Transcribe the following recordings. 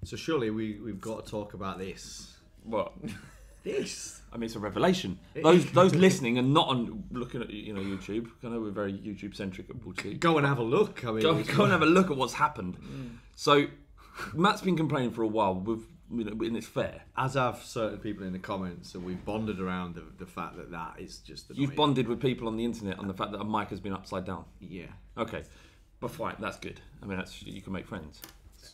So surely we've got to talk about this. What? This. I mean, it's a revelation. Those listening and not on looking at YouTube. I know we're very YouTube centric at Ball Seat. Go and have a look. I mean, Go and have a look at what's happened. So, Matt's been complaining for a while. And it's fair. As have certain people in the comments, and we've bonded around the fact that is just. Annoying. You've bonded with people on the internet on the fact that a mic has been upside down. Yeah. Okay, but fine, that's good. I mean, you can make friends.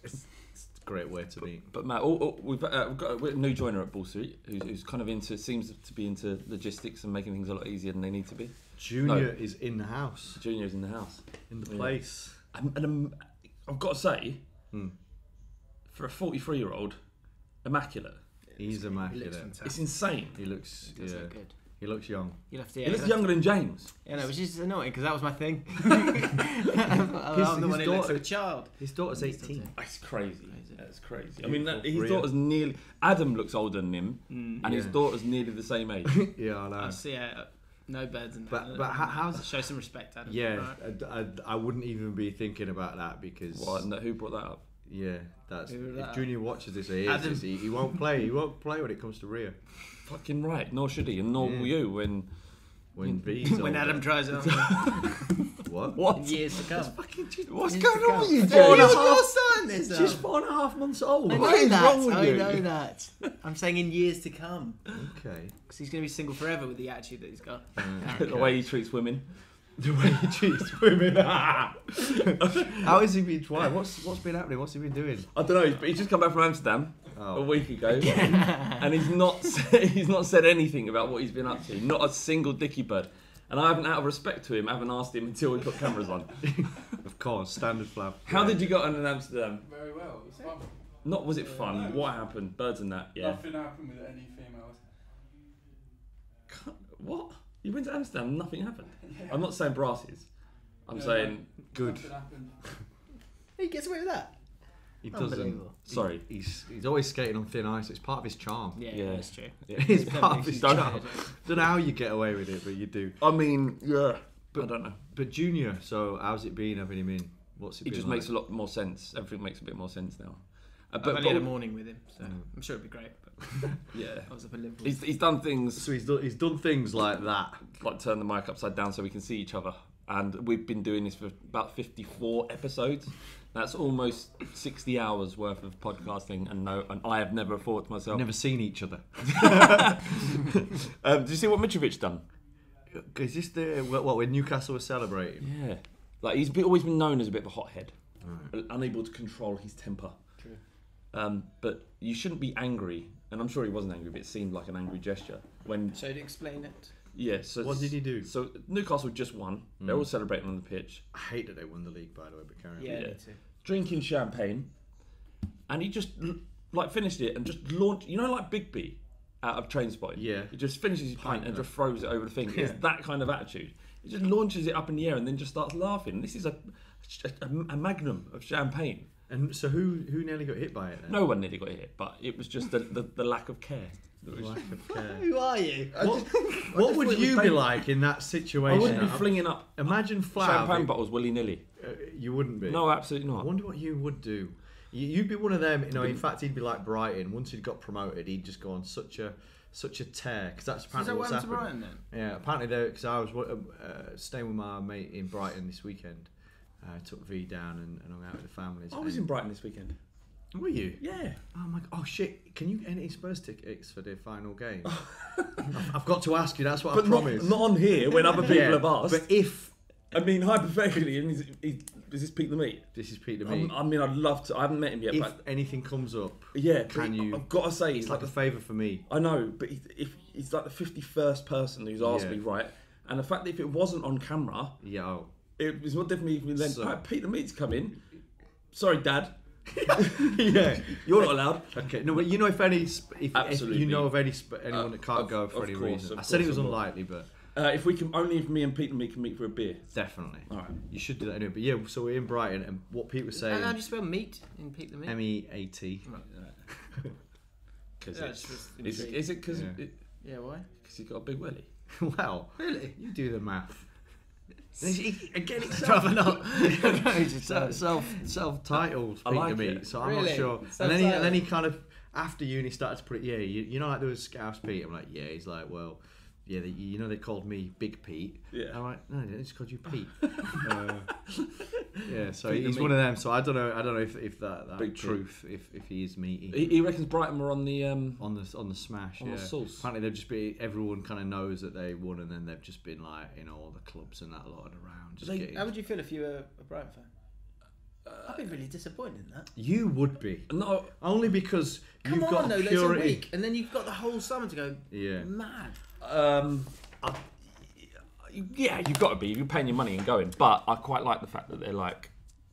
It's a great way to be. But Matt, we've got a new joiner at Ball Street who's kind of seems to be into logistics and making things a lot easier than they need to be. Junior is in the house. Junior's in the house. In the place. And I've got to say, for a 43-year-old, immaculate. He's immaculate. It's insane. He looks look good. He looks young. He looks younger than James. Yeah, no, which is annoying because that was my thing. I'm the one who looks like a child. His daughter's 18. That's crazy. That's crazy. I mean, his daughter's nearly. Adam looks older than him, and his daughter's nearly the same age. Yeah, I know. No birds in that. But how's show some respect, Adam? Yeah, I wouldn't even be thinking about that because. What? Who brought that up? Yeah, if Junior watches this, he won't play. He won't play when it comes to Rio. Fucking right. Nor should he, and nor will you when Adam tries it on. What? In years to come. What's going on with you, James? She's 4.5 months old. What is wrong with you? I know that. I'm saying in years to come. Okay. Because he's going to be single forever with the attitude that he's got. The way he treats women. The way he treats women. How has he been trying? What's been happening? What's he been doing? I don't know. But he's just come back from Amsterdam a week ago, and he's not said anything about what he's been up to. Not a single dicky bird. And I haven't, out of respect to him, asked him until we put cameras on. Of course, standard flap. How did you get on in Amsterdam? Very well. It was fun. Not was it fun? No, what happened? Birds and that. Yeah. Nothing happened with any females. What? You went to Amsterdam and nothing happened? Yeah. I'm not saying brasses. I'm saying no, good. Nothing happened. He gets away with that. He doesn't. Sorry. He's always skating on thin ice. It's part of his charm. Yeah, that's true. Yeah, it's part of his charm. Don't know how you get away with it, but you do. I mean, yeah. But I don't know. But Junior, so how's it been having him in? What's it been just like? Makes a lot more sense. Everything makes a bit more sense now. I've only had a morning with him, so I'm sure it'll be great. But yeah, I was up in Liverpool. He's done things. So he's done things like that, like turn the mic upside down so we can see each other. And we've been doing this for about 54 episodes. That's almost 60 hours worth of podcasting, and I have never thought to myself, never seen each other. Did you see what Mitrovic done? Is this when Newcastle was celebrating? Yeah, like he's always been known as a bit of a hothead, unable to control his temper. True. But you shouldn't be angry, and I'm sure he wasn't angry, but it seemed like an angry gesture when. So to explain it. Yeah. So what did he do? So Newcastle just won. They're all celebrating on the pitch. I hate that they won the league, by the way, but carry on. Yeah, me too. Drinking champagne, and he just finished it and just launched. You know, like Big B out of Trainspotting. Yeah. He just finishes his pint and just throws it over the thing. Yeah. It's that kind of attitude. He just launches it up in the air and then just starts laughing. This is a magnum of champagne. And so who nearly got hit by it then? No one nearly got hit, but it was just the lack of care. Lack of care. Who are you? What would you be like in that situation? I wouldn't be flinging up Imagine champagne bottles willy-nilly. You wouldn't be. No, absolutely not. I wonder what you would do. You'd be one of them, in fact, he'd be like Brighton. Once he'd got promoted, he'd just go on such a tear, because that's apparently what's happened. What happened to Brighton then? Yeah, apparently because I was staying with my mate in Brighton this weekend. I took V down and hung out with the families. I was in Brighton this weekend. Were you? Yeah. Oh my! Oh shit! Can you get any Spurs tickets for the final game? I've got to ask you. That's what I promised. Not on here when other people have asked. But if hypothetically, is this Pete the Meat? This is Pete the Meat. I mean, I'd love to. I haven't met him yet. If but anything comes up, can you? I've got to say, it's like a favour for me. I know, but if he's like the 51st person who's asked me, right? And the fact that if it wasn't on camera, it was more different if we then right, Pete the Meat's come in. Sorry, Dad. Yeah, you're not allowed. Okay, no, but you know if anyone that can't go for any reason. I said it was unlikely, but if me and Pete and me can meet for a beer, definitely. All right, you should do that anyway. But yeah, so we're in Brighton, and what Pete was saying. And how do you spell meat in Pete the Meat? MEAT. Because is it because yeah, why? Because he got a big welly. Well, really, you do the math. Again, it's Rather not. self-titled I Peter like Meat, it. so I'm not Really? sure. And then he kind of, after uni, started to put it, you know, like there was Scouse Pete. I'm like, yeah. He's like, well, yeah, you know, they called me Big Pete. Yeah. I'm like, no, they just called you Pete. Yeah, so Peter he's Meat. one of them. So I don't know if that Big truth, if he is meaty. He reckons Brighton were on the On the smash, on yeah. the sauce. Apparently they've just been, everyone kind of knows that they won, and then they've just been like, you know, all the clubs and that lot around. Just getting... How would you feel if you were a Brighton fan? I'd be really disappointed in that. You would be. No, Only because Come you've on, got though, there's a purity. week, and then you've got the whole summer to go Yeah. mad. yeah, you've got to be. You're paying your money and going. But I quite like the fact that they're like,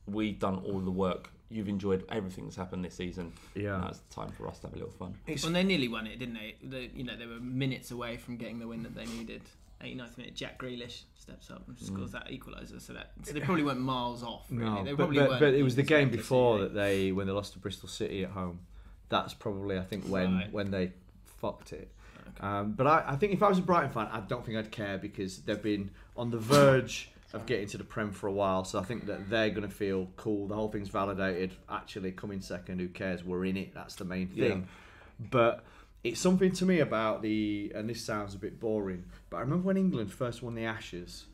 we've done all the work. You've enjoyed everything that's happened this season. Yeah. Now it's time for us to have a little fun. Well, they nearly won it, didn't they? They were minutes away from getting the win that they needed. 89th minute, Jack Grealish steps up and scores that equaliser. So they probably weren't miles off. Really. No, they but, probably but, weren't but it was the game expected before to. that when they lost to Bristol City at home. That's probably, I think, when they fucked it. Okay. But I think if I was a Brighton fan, I don't think I'd care, because they've been on the verge of getting to the Prem for a while. So I think that they're going to feel cool. The whole thing's validated. Actually, coming second, who cares? We're in it. That's the main thing. Yeah. But it's something to me about and this sounds a bit boring, but I remember when England first won the Ashes.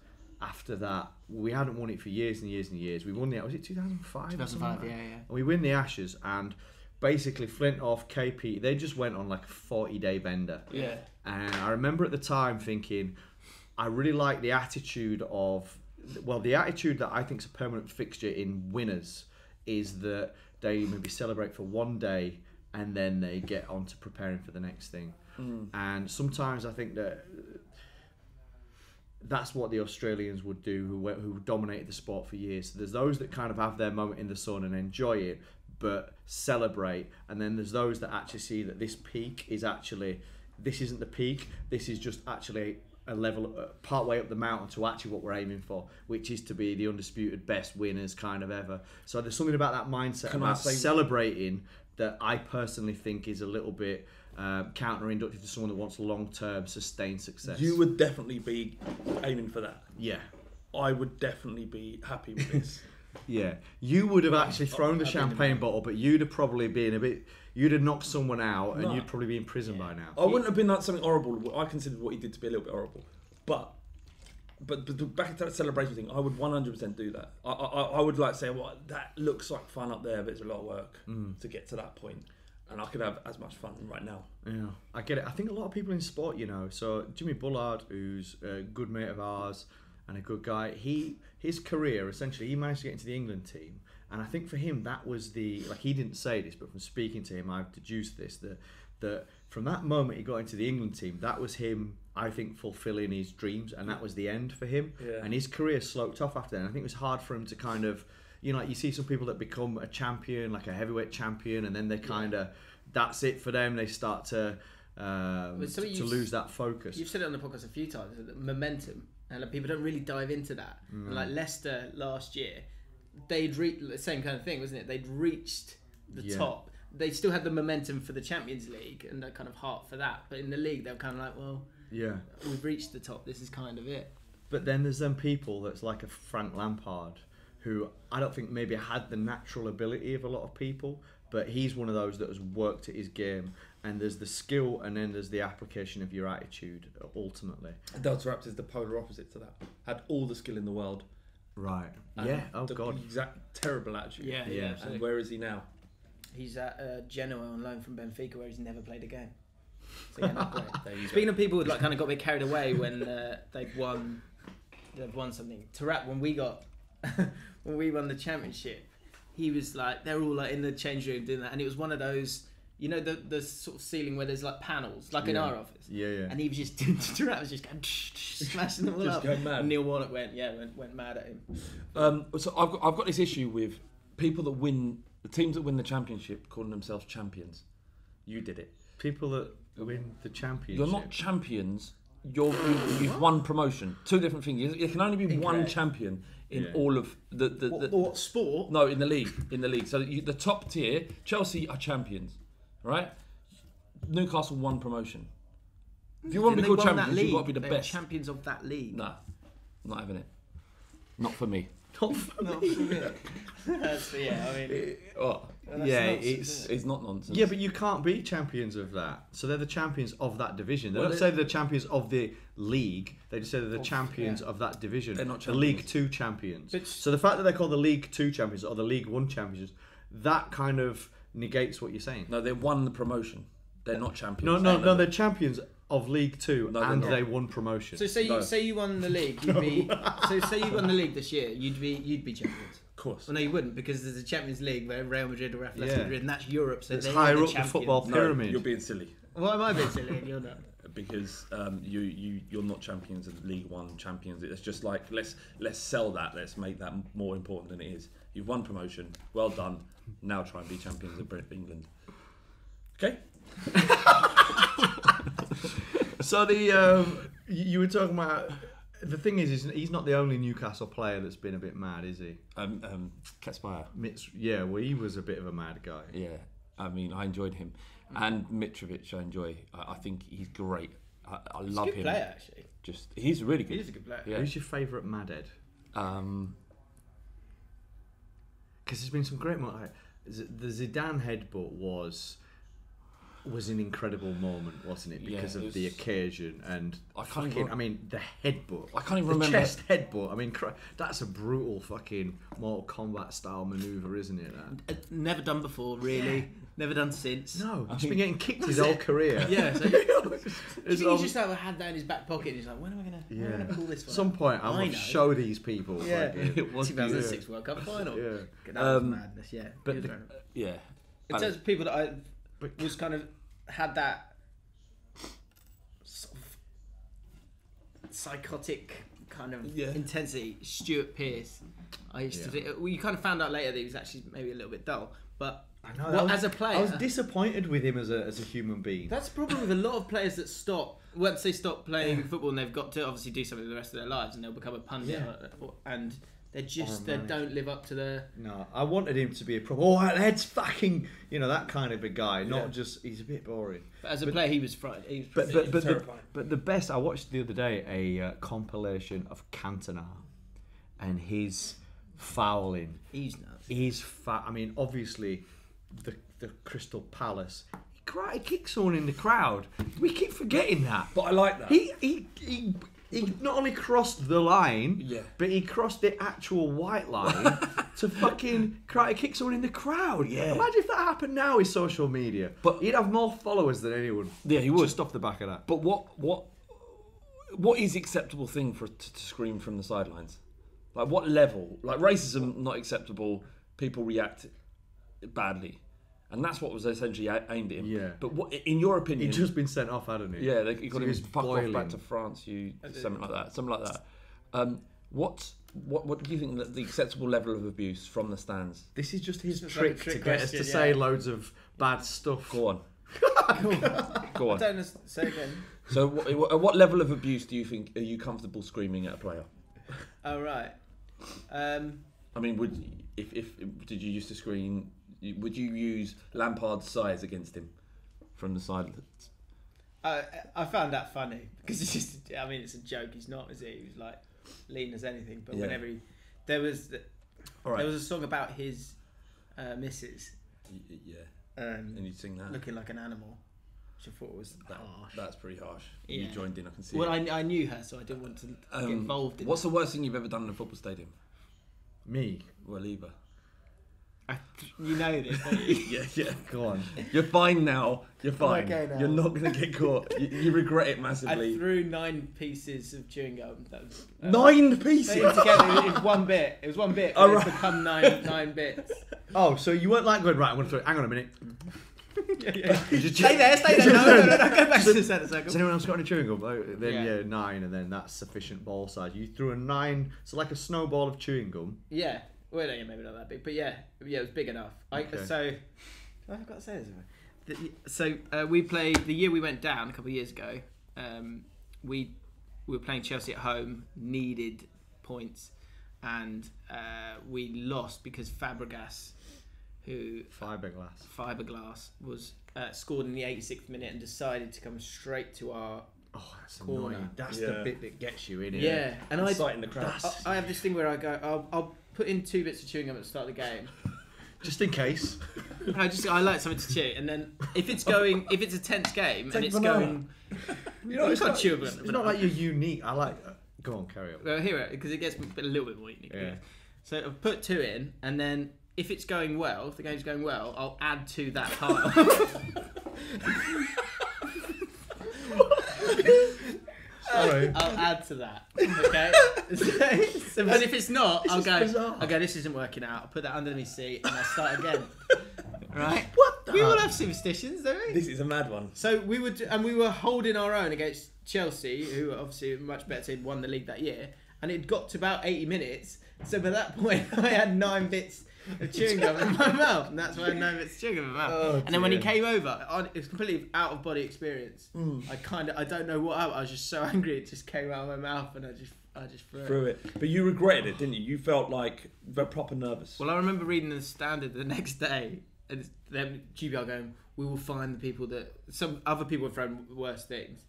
After that, we hadn't won it for years and years and years. We won was it 2005? 2005, yeah. And we win the Ashes, and basically Flintoff, KP, they just went on like a 40-day bender. Yeah. And I remember at the time thinking, I really like the attitude the attitude that I think is a permanent fixture in winners is that they maybe celebrate for one day and then they get on to preparing for the next thing. And sometimes I think that's what the Australians would do, who dominated the sport for years. So there's those that kind of have their moment in the sun and enjoy it, but celebrate. And then there's those that actually see that this peak is actually, this isn't the peak, this is just actually a level part way up the mountain to actually what we're aiming for, which is to be the undisputed best winners kind of ever. So there's something about that mindset about celebrating that I personally think is a little bit counterinductive to someone that wants long-term sustained success. You would definitely be aiming for that. Yeah. I would definitely be happy with this. Yeah. You would have actually thrown the champagne bottle, but you'd have probably been you'd have knocked someone out and you'd probably be in prison by now. I wouldn't have been like something horrible. I considered what he did to be a little bit horrible. But back to that celebration thing, I would 100% do that. I would like say, well, that looks like fun up there, but it's a lot of work to get to that point. And I could have as much fun right now. Yeah, I get it. I think a lot of people in sport, so Jimmy Bullard, who's a good mate of ours and a good guy, his career, essentially, he managed to get into the England team. And I think for him, that was he didn't say this, but from speaking to him, I've deduced this, that from that moment he got into the England team, that was him, I think, fulfilling his dreams, and that was the end for him. Yeah. And his career sloped off after that. And I think it was hard for him to kind of, like you see some people that become a champion, like a heavyweight champion, and then they kind of, that's it for them. They start to lose that focus. You've said it on the podcast a few times, momentum, and people don't really dive into that. And like Leicester last year, they'd reached the same kind of thing, wasn't it? They'd reached the top. They still had the momentum for the Champions League and the kind of heart for that. But in the league, they were kind of like, well, we've reached the top. This is kind of it. But then there's them people that's like a Frank Lampard, who I don't think maybe had the natural ability of a lot of people, but he's one of those that has worked at his game. And there's the skill, and then there's the application of your attitude, ultimately. Delta Raptors is the polar opposite to that. Had all the skill in the world. Right. And Oh, God. Exact terrible attitude. Yeah. And where is he now? He's at Genoa on loan from Benfica, where he's never played a game. So Speaking of people who kind of got a bit carried away when they've won something. Tarat, when we won the championship, he was like, they're all like in the change room doing that, and it was one of those, the sort of ceiling where there's like panels, like in our office. Yeah. And he was just Tarat was just going smashing them all just up. going mad. And Neil Warnock went mad at him. So I've got this issue with people that win. The teams that win the championship calling themselves champions. You did it. People that win the championship. You're not champions. You've won promotion. Two different things. There can only be one champion in all of the what sport? No, in the league. So the top tier, Chelsea are champions, right? Newcastle won promotion. If you want to be called champions, you've got to be the best. Champions of that league. Nah, I'm not having it. Not for me. Not for Not me. for me. Yeah, I mean, What? that's Yeah, nonsense, It's not nonsense. Yeah, but you can't be champions of that. So they're the champions of that division. They Well, don't say they're the champions of the league. They just say they're the champions yeah. of that division. They're not the League champions. 2 champions. But- So the fact that they're called the League 2 champions or the League 1 champions, that kind of negates what you're saying. No, they won the promotion. They're not champions. No, they're champions of League 2 No, they're and not. they won promotion. So say No. you won the league, you'd be. So say you won the league this year, you'd be champions. Of course. Well, no, you wouldn't, because there's a Champions League where Real Madrid or Atletico Yeah. Madrid, and that's Europe. So It's they're higher the up the champions. football No, pyramid. you're being silly. Why am I being silly and you're not? Because you're not champions of League One champions. It's just like let's sell that. Let's make that more important than it is. You've won promotion. Well done. Now try and be champions of England. Okay. So you were talking about the thing is he's not the only Newcastle player that's been a bit mad, is he? Katspayer. Yeah, well, he was a bit of a mad guy. Yeah. I mean, I enjoyed him, and Mitrovic. I enjoy. I think he's great. I love He's a good him. player, actually. He's really good. He is a good player. Yeah. Who's your favourite madhead? Because there's been some great moments. Like, the Zidane headbutt was an incredible moment, wasn't it? Because Yeah, it of the was- occasion and I can't fucking. even- I mean, the headbutt. I can't even the remember. chest headbutt. I mean, that's a brutal fucking Mortal Kombat style maneuver, isn't it? That? Never done before, really. Never done since. No, he's been getting kicked his whole career. Yeah. So It's he all- just had that in his back pocket. And he's like, when am I gonna pull this one? Some out? point I will know. show these people. Yeah. fucking- It was 2006 World Cup final. Yeah. That was madness. Yeah. but He was the- very- Yeah. in terms of people that I was kind of had that sort of psychotic kind of Yeah. intensity. Stuart Pearce, I used to do. Well, you kind of found out later that he was actually maybe a little bit dull, but I know. well, as a player, I was disappointed with him as a human being. that's the problem with a lot of players that stop. Once they stop playing football, and they've got to obviously do something the rest of their lives, and they'll become a pundit, and they just they don't live up to the. No, I wanted him to be a pro. Oh, let's fucking, that kind of a guy. Not just he's a bit boring. But as a player, he was frightened. He was But the best I watched the other day a compilation of Cantona and his fouling. he's nuts. He's I mean, obviously, the Crystal Palace. He karate kicked someone in the crowd. We keep forgetting that. But I like that. He not only crossed the line, Yeah. but he crossed the actual white line to fucking karate kick someone in the crowd. Yeah. Imagine if that happened now with social media. But- he'd have more followers than anyone. Yeah, he would. Just off the back of that. But what is the acceptable thing to scream from the sidelines? Like what level? Like racism not acceptable. People react badly, and that's what was essentially aimed at him. Yeah. But what, in your opinion? He'd just been sent off, hadn't he? Yeah, he got So him he was fuck off boiling. back to France. Something like that. What do you think that the acceptable level of abuse from the stands? This is just his It's trick like a trick to get us to question, say yeah. loads of bad stuff. Go on. Go I on. don't know. Say again. So, at what level of abuse do you think are you comfortable screaming at a player? Oh right. I mean, did you used to scream? Would you use Lampard's size against him from the sidelines? I found that funny because it's just. I mean, it's a joke. He's not, is he? He was like lean as anything. But Yeah. whenever there was All right. there was a song about his missus Yeah, and you'd sing that. looking like an animal, which I thought was harsh. That's pretty harsh. Yeah. You joined in, I can see. Well, it. I knew her, so I didn't want to get involved in. What's the worst thing you've ever done in a football stadium? Me? Well, either. You know this, don't you? Yeah. Go on. You're fine now. You're fine. okay now. You're not going to get caught. You regret it I massively. threw 9 pieces of chewing gum. That was, 9 pieces? They were together. It was one bit. It was one bit. Oh, But it's right. become nine bits. Oh, so you weren't like going, right, I'm going to throw it. Hang on a minute. You just- Stay there. No, go back to the centre circle. Has anyone else got any chewing gum? Oh, then Yeah. 9, and then that's sufficient ball size. You threw a 9, so like a snowball of chewing gum. Yeah. Well, yeah, maybe not that big, but yeah, it was big enough. Okay. So, I've got to say this. We played the year we went down a couple of years ago. We were playing Chelsea at home, needed points, and we lost because Fabregas, who Fiberglass. was scored in the 86th minute and decided to come straight to our Oh, that's corner. annoying. That's the bit that gets you in it. Yeah, and Inciting the crowd. I have this thing where I go, I'll put in 2 bits of chewing gum at the start of the game. Just in case. I like something to chew, and then if it's a tense game and it's banana. going, You know, it's not chewable. It's not like you're unique. I like. Go on, carry on. Well, here because it gets a little bit more unique. Yeah. So I'll put 2 in, and then if it's going well, if the game's going well, I'll add to that pile. Sorry. I'll add to that. Okay. But if it's not, I'll go. Bizarre. Okay, this isn't working out. I'll put that under my seat and I'll start again. Right? What? We all have superstitions, don't we? This is a mad one. So we were holding our own against Chelsea, who were obviously a much better team, won the league that year, and it got to about 80 minutes. So by that point, I had 9 bits of chewing gum in my mouth, and that's why I had 9 bits of chewing gum in my mouth. Oh, and then when he dear. came over, it was completely out of body experience. I don't know what happened. I was just so angry, it just came out of my mouth, and I just threw it. But you regretted it, didn't you? You felt like proper nervous. Well, I remember reading the Standard the next day, and it's them QPR going, "We will find the people that some other people have thrown worse things."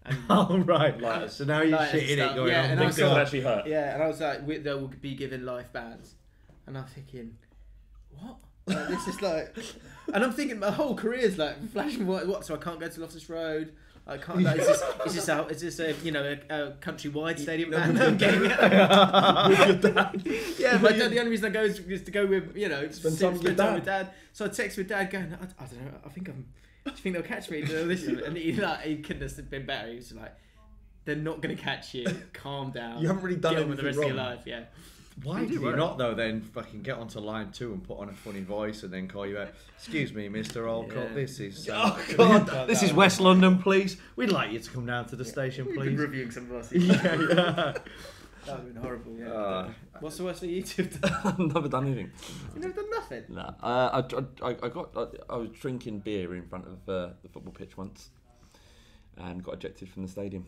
And Oh right. Like- So now you're Like, shitting stuff. it going Yeah, on. and I Things was that like- actually hurt. yeah, and I was like, they will be given life bans, and I'm thinking, what? Like, this is like, and I'm thinking my whole career's like flashing what? So I can't go to Loftus Road. I can't. Like, is this a a countrywide stadium ban? I'm getting it. Yeah, but the only reason I go is to go with Spend time with your with dad. So I text with dad going, I don't know. I think do you think they'll catch me? And he couldn't have been better. He was like, they're not going to catch you. Calm down. You haven't really done Get on with the rest anything of your wrong. life. Yeah. Why do you not though? Then fucking get onto line 2 and put on a funny voice and then call you out. Excuse me, Mr. Olcott. Yeah. This is. Oh God! This is West London, please. We'd like you to come down to the station, We've please. been reviewing some of us. Yeah. That would have been horrible. Yeah. What's the worst thing you two have done? I've never done anything. You've never done nothing. No, I was drinking beer in front of the football pitch once, and got ejected from the stadium.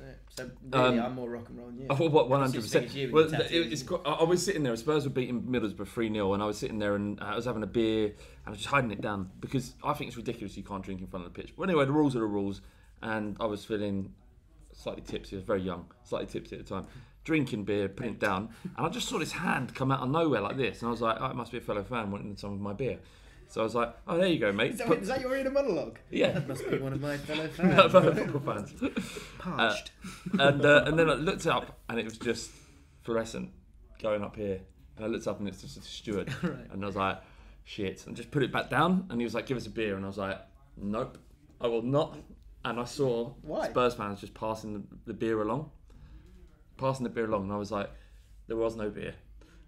Right. So really, I'm more rock and roll than you. Oh, what, I just think 100%. it's you Well, with your tattoos. I was sitting there. Spurs were beating Middlesbrough 3-0, and I was sitting there and I was having a beer and I was just hiding it down because I think it's ridiculous you can't drink in front of the pitch. But anyway, the rules are the rules, and I was feeling slightly tipsy. I was very young, slightly tipsy at the time. Drinking beer, putting it down, and I just saw this hand come out of nowhere like this, and I was like, "Oh, it must be a fellow fan wanting some of my beer." So I was like, "Oh, there you go, mate." Is that your inner monologue? Yeah. That must be one of my fellow Fellow fans. football fans. Parched. And then I looked up, and it was just fluorescent going up here. And I looked up, and it's just a steward. Right. And I was like, shit. And just put it back down. And he was like, give us a beer. And I was like, nope, I will not. And I saw Why? Spurs fans just passing the beer along. And I was like, there was no beer.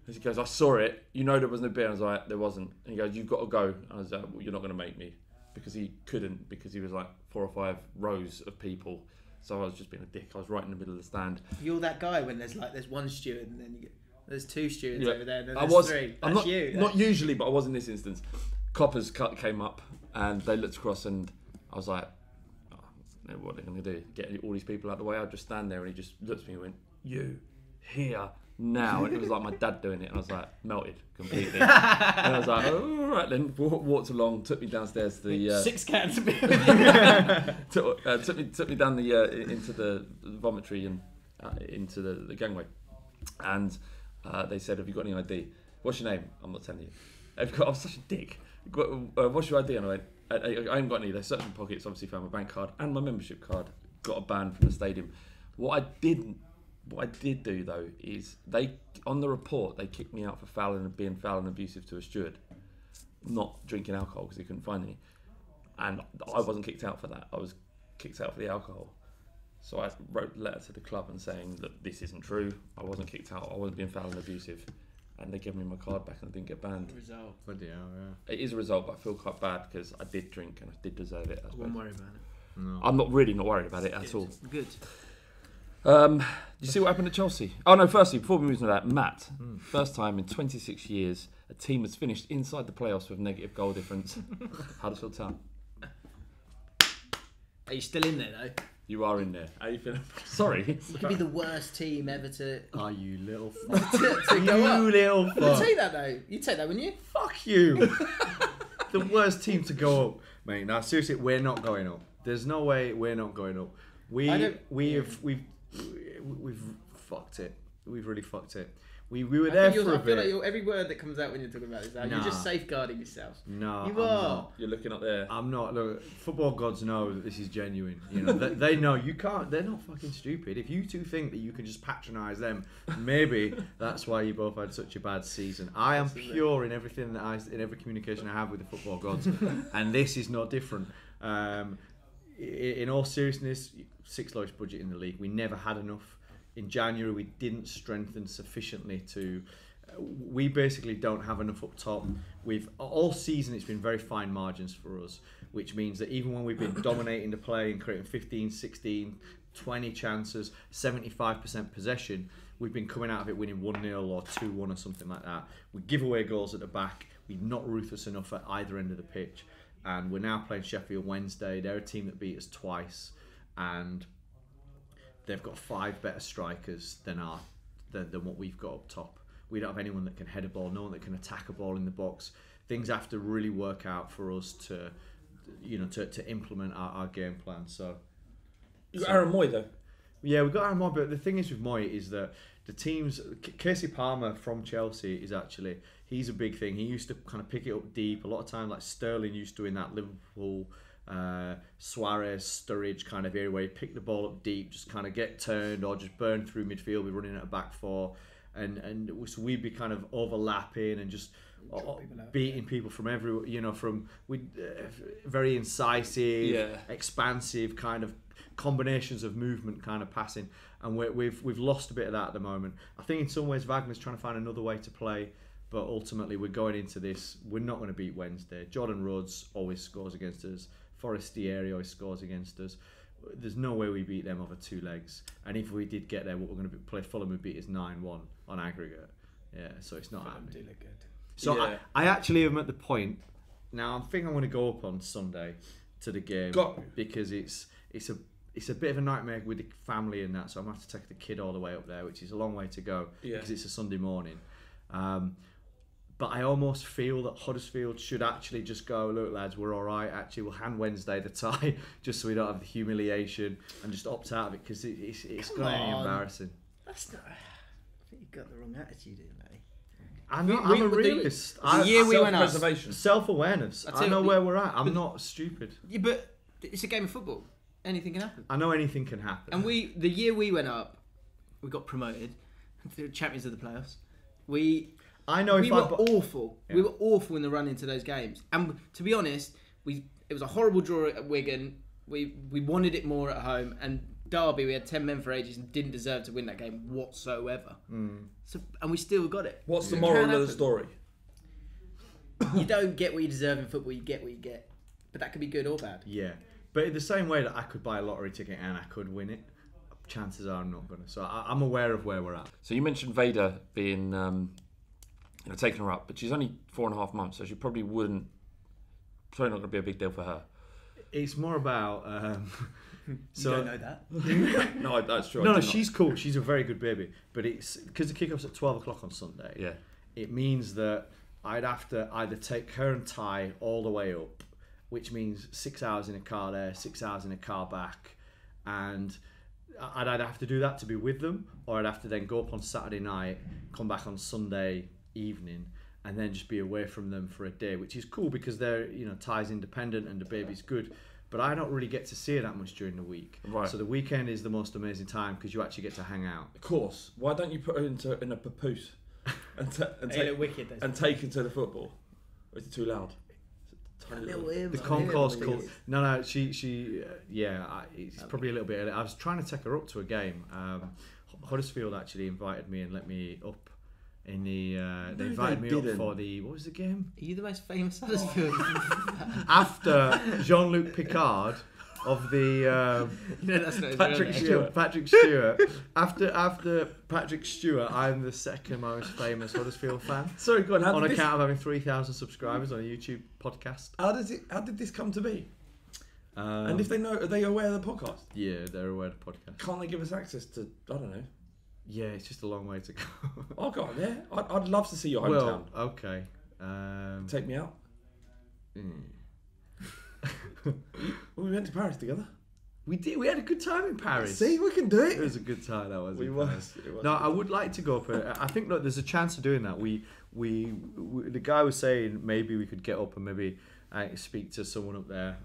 And he goes, I saw it. You know there was no beer. And I was like, there wasn't. And he goes, you've got to go. And I was like, well, you're not going to make me. Because he couldn't, because he was like 4 or 5 rows of people. So I was just being a dick. I was right in the middle of the stand. You're that guy when there's one steward and then there's 2 stewards Yeah. over there and then I there's was 3. I'm That's not, you. Not usually, but I was in this instance. Coppers came up and they looked across and I was like, oh, I know what they're going to do? Get all these people out of the way? I'd just stand there and he just looked at me and went, you, here, now. And it was like my dad doing it and I was like, melted completely. And I was like, oh, all right then. Walked along, took me downstairs to the... 6 cans of beer. took me down the into the vomitory and into the gangway, and they said, "Have you got any ID? What's your name?" I'm not telling you. I was such a dick. What's your ID? And I went, I ain't got any. They searched my pockets, obviously found my bank card and my membership card. Got a ban from the stadium. What I did do though is they on the report they kicked me out for being foul and abusive to a steward, not drinking alcohol because they couldn't find any. And I wasn't kicked out for that. I was kicked out for the alcohol. So I wrote a letter to the club and saying that this isn't true. I wasn't kicked out. I wasn't being foul and abusive. And they gave me my card back and I didn't get banned. Result. Bloody hell, yeah. It is a result, but I feel quite bad because I did drink and I did deserve it. I won't worry about it. No. I'm not worried about it at all. Good. Do you see what happened at Chelsea? Oh no, firstly, before we move on to that, Matt, first time in 26 years a team has finished inside the playoffs with negative goal difference. Huddersfield Town. Are you still in there though? You are in there. How you feeling? Sorry. You could be the worst team ever to Are you little fuck? to go up. You little You'd fuck. take that though. You'd take that, wouldn't you? Fuck you. The worst team to go up. Mate, now seriously, we're not going up. There's no way we're not going up. we've fucked it. We've really fucked it. We were there for a bit. I feel like every word that comes out when you're talking about this, you're just safeguarding yourself. No, you are. Not. You're looking up there. I'm not. Look, football gods know that this is genuine. You know, they know you can't. They're not fucking stupid. If you two think that you can just patronise them, maybe that's why you both had such a bad season. I am pure in everything in every communication I have with the football gods, and this is no different. In all seriousness, 6th lowest budget in the league. We never had enough. In January, we didn't strengthen sufficiently to. We basically don't have enough up top. We've all season it's been very fine margins for us, which means that even when we've been dominating the play and creating 15, 16, 20 chances, 75% possession, we've been coming out of it winning 1-0 or 2-1 or something like that. We give away goals at the back. We're not ruthless enough at either end of the pitch, and we're now playing Sheffield Wednesday. They're a team that beat us twice, and they've got 5 better strikers than what we've got up top. We don't have anyone that can head a ball, no one that can attack a ball in the box. Things have to really work out for us to implement our game plan. So you got Aaron Moy though. Yeah, we've got Aaron Moy, but the thing is with Moy is that the teams, Casey Palmer from Chelsea is actually, he's a big thing. He used to kind of pick it up deep. A lot of time, like Sterling used to in that Liverpool, Suarez, Sturridge kind of area where he picked the ball up deep, just kind of get turned or just burn through midfield, be running at a back four, and so we'd be kind of overlapping and just beating people from very incisive, expansive kind of combinations of movement kind of passing, and we've lost a bit of that at the moment. I think in some ways Wagner's trying to find another way to play, but ultimately we're going into this, we're not going to beat Wednesday. Jordan Rhodes always scores against us. Forestieri always scores against us. There's no way we beat them over 2 legs. And if we did get there, what we're going to play Fulham would beat is 9-1 on aggregate. Yeah, so it's not happening. Do look good. So yeah. I actually am at the point now. I think I'm going to go up on Sunday to the game because it's a bit of a nightmare with the family and that. So I'm going to have to take the kid all the way up there, which is a long way to go because it's a Sunday morning. But I almost feel that Huddersfield should actually just go, look lads, we're all right. Actually, we'll hand Wednesday the tie just so we don't have the humiliation and just opt out of it because it's going to be embarrassing. That's not. I think you've got the wrong attitude in that. I'm a realist. The year we went up, self-awareness. I know where we're at. I'm not stupid. Yeah, but it's a game of football. Anything can happen. I know anything can happen. And the year we went up, we got promoted to champions of the playoffs. We were awful. Yeah. We were awful in the run into those games. And to be honest, it was a horrible draw at Wigan. We wanted it more at home. And Derby, we had 10 men for ages and didn't deserve to win that game whatsoever. So, and we still got it. What's the moral of the story? You don't get what you deserve in football. You get what you get. But that could be good or bad. Yeah. But in the same way that I could buy a lottery ticket and I could win it, chances are I'm not going to. So I'm aware of where we're at. So you mentioned Vader being taking her up, but she's only 4.5 months, so she probably wouldn't. Probably not going to be a big deal for her. It's more about. So, you don't know that? No, that's true. No, she's cool. She's a very good baby, but it's because the kick-off's at 12 o'clock on Sunday. Yeah, it means that I'd have to either take her and Ty all the way up, which means 6 hours in a car there, 6 hours in a car back, and I'd either have to do that to be with them, or I'd have to then go up on Saturday night, come back on Sunday evening, and then just be away from them for a day, which is cool because they're, Ty's independent and the baby's good. But I don't really get to see her that much during the week. Right. So the weekend is the most amazing time because you actually get to hang out. Of course. Why don't you put her in a papoose and take her to the football? Or is it too loud? The concourse called. No, it's probably a little bit early. I was trying to take her up to a game. Huddersfield actually invited me and let me up. They invited me up for what was the game? Are you the most famous Huddersfield? After Jean-Luc Picard of the that's not Patrick Stewart. After Patrick Stewart, I'm the second most famous Huddersfield fan. Sorry, go on. On account of having 3,000 subscribers on a YouTube podcast. How did this come to be? And if they know, are they aware of the podcast? Yeah, they're aware of the podcast. Can't they give us access to? I don't know. Yeah, it's just a long way to go. Oh God, yeah, I'd love to see your hometown. Well, okay. Take me out. Well, we went to Paris together. We did. We had a good time in Paris. See, we can do it. It was a good time. That was. It was. No, I would like to go up. I think look, there's a chance of doing that. We the guy was saying maybe we could get up and maybe speak to someone up there,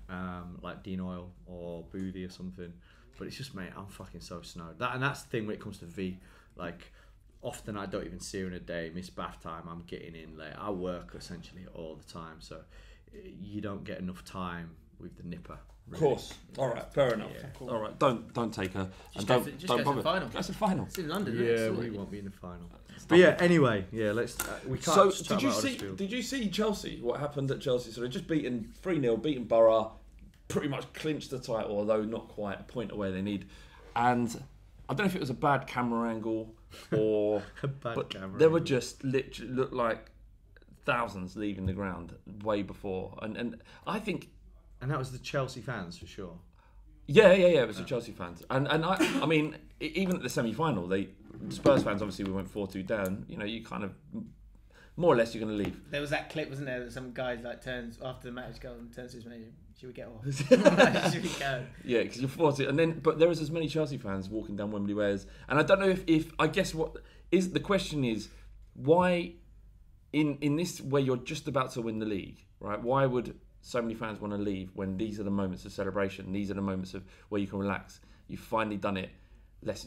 like Dean Oil or Boothie or something. But it's just, mate, I'm fucking so snowed. That's the thing when it comes to V. Like, often I don't even see her in a day. Miss bath time, I'm getting in late. I work essentially all the time, so you don't get enough time with the nipper. Really. Of course. All right. Fair enough. Yeah. All right. Don't take her. Just don't go bother. to the final. That's the final. It's in London. Yeah, we won't be in the final. But yeah, anyway, yeah. Let's. We can't. So did you see Chelsea? What happened at Chelsea? So they just beaten 3-0, beaten Borough, pretty much clinched the title, although not quite a point away they need. And I don't know if it was a bad camera angle or there were just literally looked like thousands leaving the ground way before, and I think. And that was the Chelsea fans for sure. Yeah. It was the Chelsea fans, and I mean, even at the semi-final, the Spurs fans obviously we went 4-2 down. You know, you kind of more or less you're going to leave. There was that clip, wasn't there? That some guys like turns after the match, go and turns to his manager. Should we get off? Should we go? Yeah, because you're 4-2, and then but there was as many Chelsea fans walking down Wembley Way and I don't know if I guess what is the question is why in this where you're just about to win the league, right? Why would so many fans want to leave when these are the moments of celebration? These are the moments of where you can relax. You've finally done it.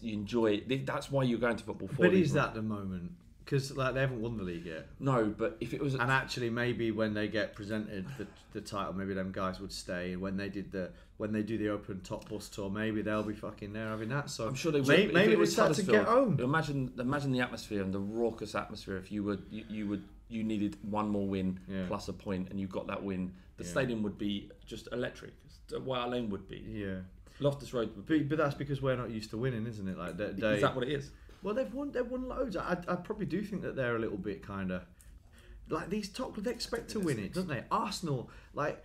You enjoy it. That's why you're going to football. But is that the moment? Because like they haven't won the league yet. No, but if it was, and actually maybe when they get presented the title, maybe them guys would stay. And when they do the Open Top Bus tour, maybe they'll be fucking there having that. So I'm sure they would. Maybe it's start to get home. Imagine the atmosphere and the raucous atmosphere. If you needed one more win plus a point, and you got that win, the stadium would be just electric. White Hart Lane would be. Yeah. Loftus Road would be. But that's because we're not used to winning, isn't it? Like is that what it is? Well, they've won loads. I probably do think that they're a little bit kind of like these top clubs. They expect to win it, don't they? Arsenal, like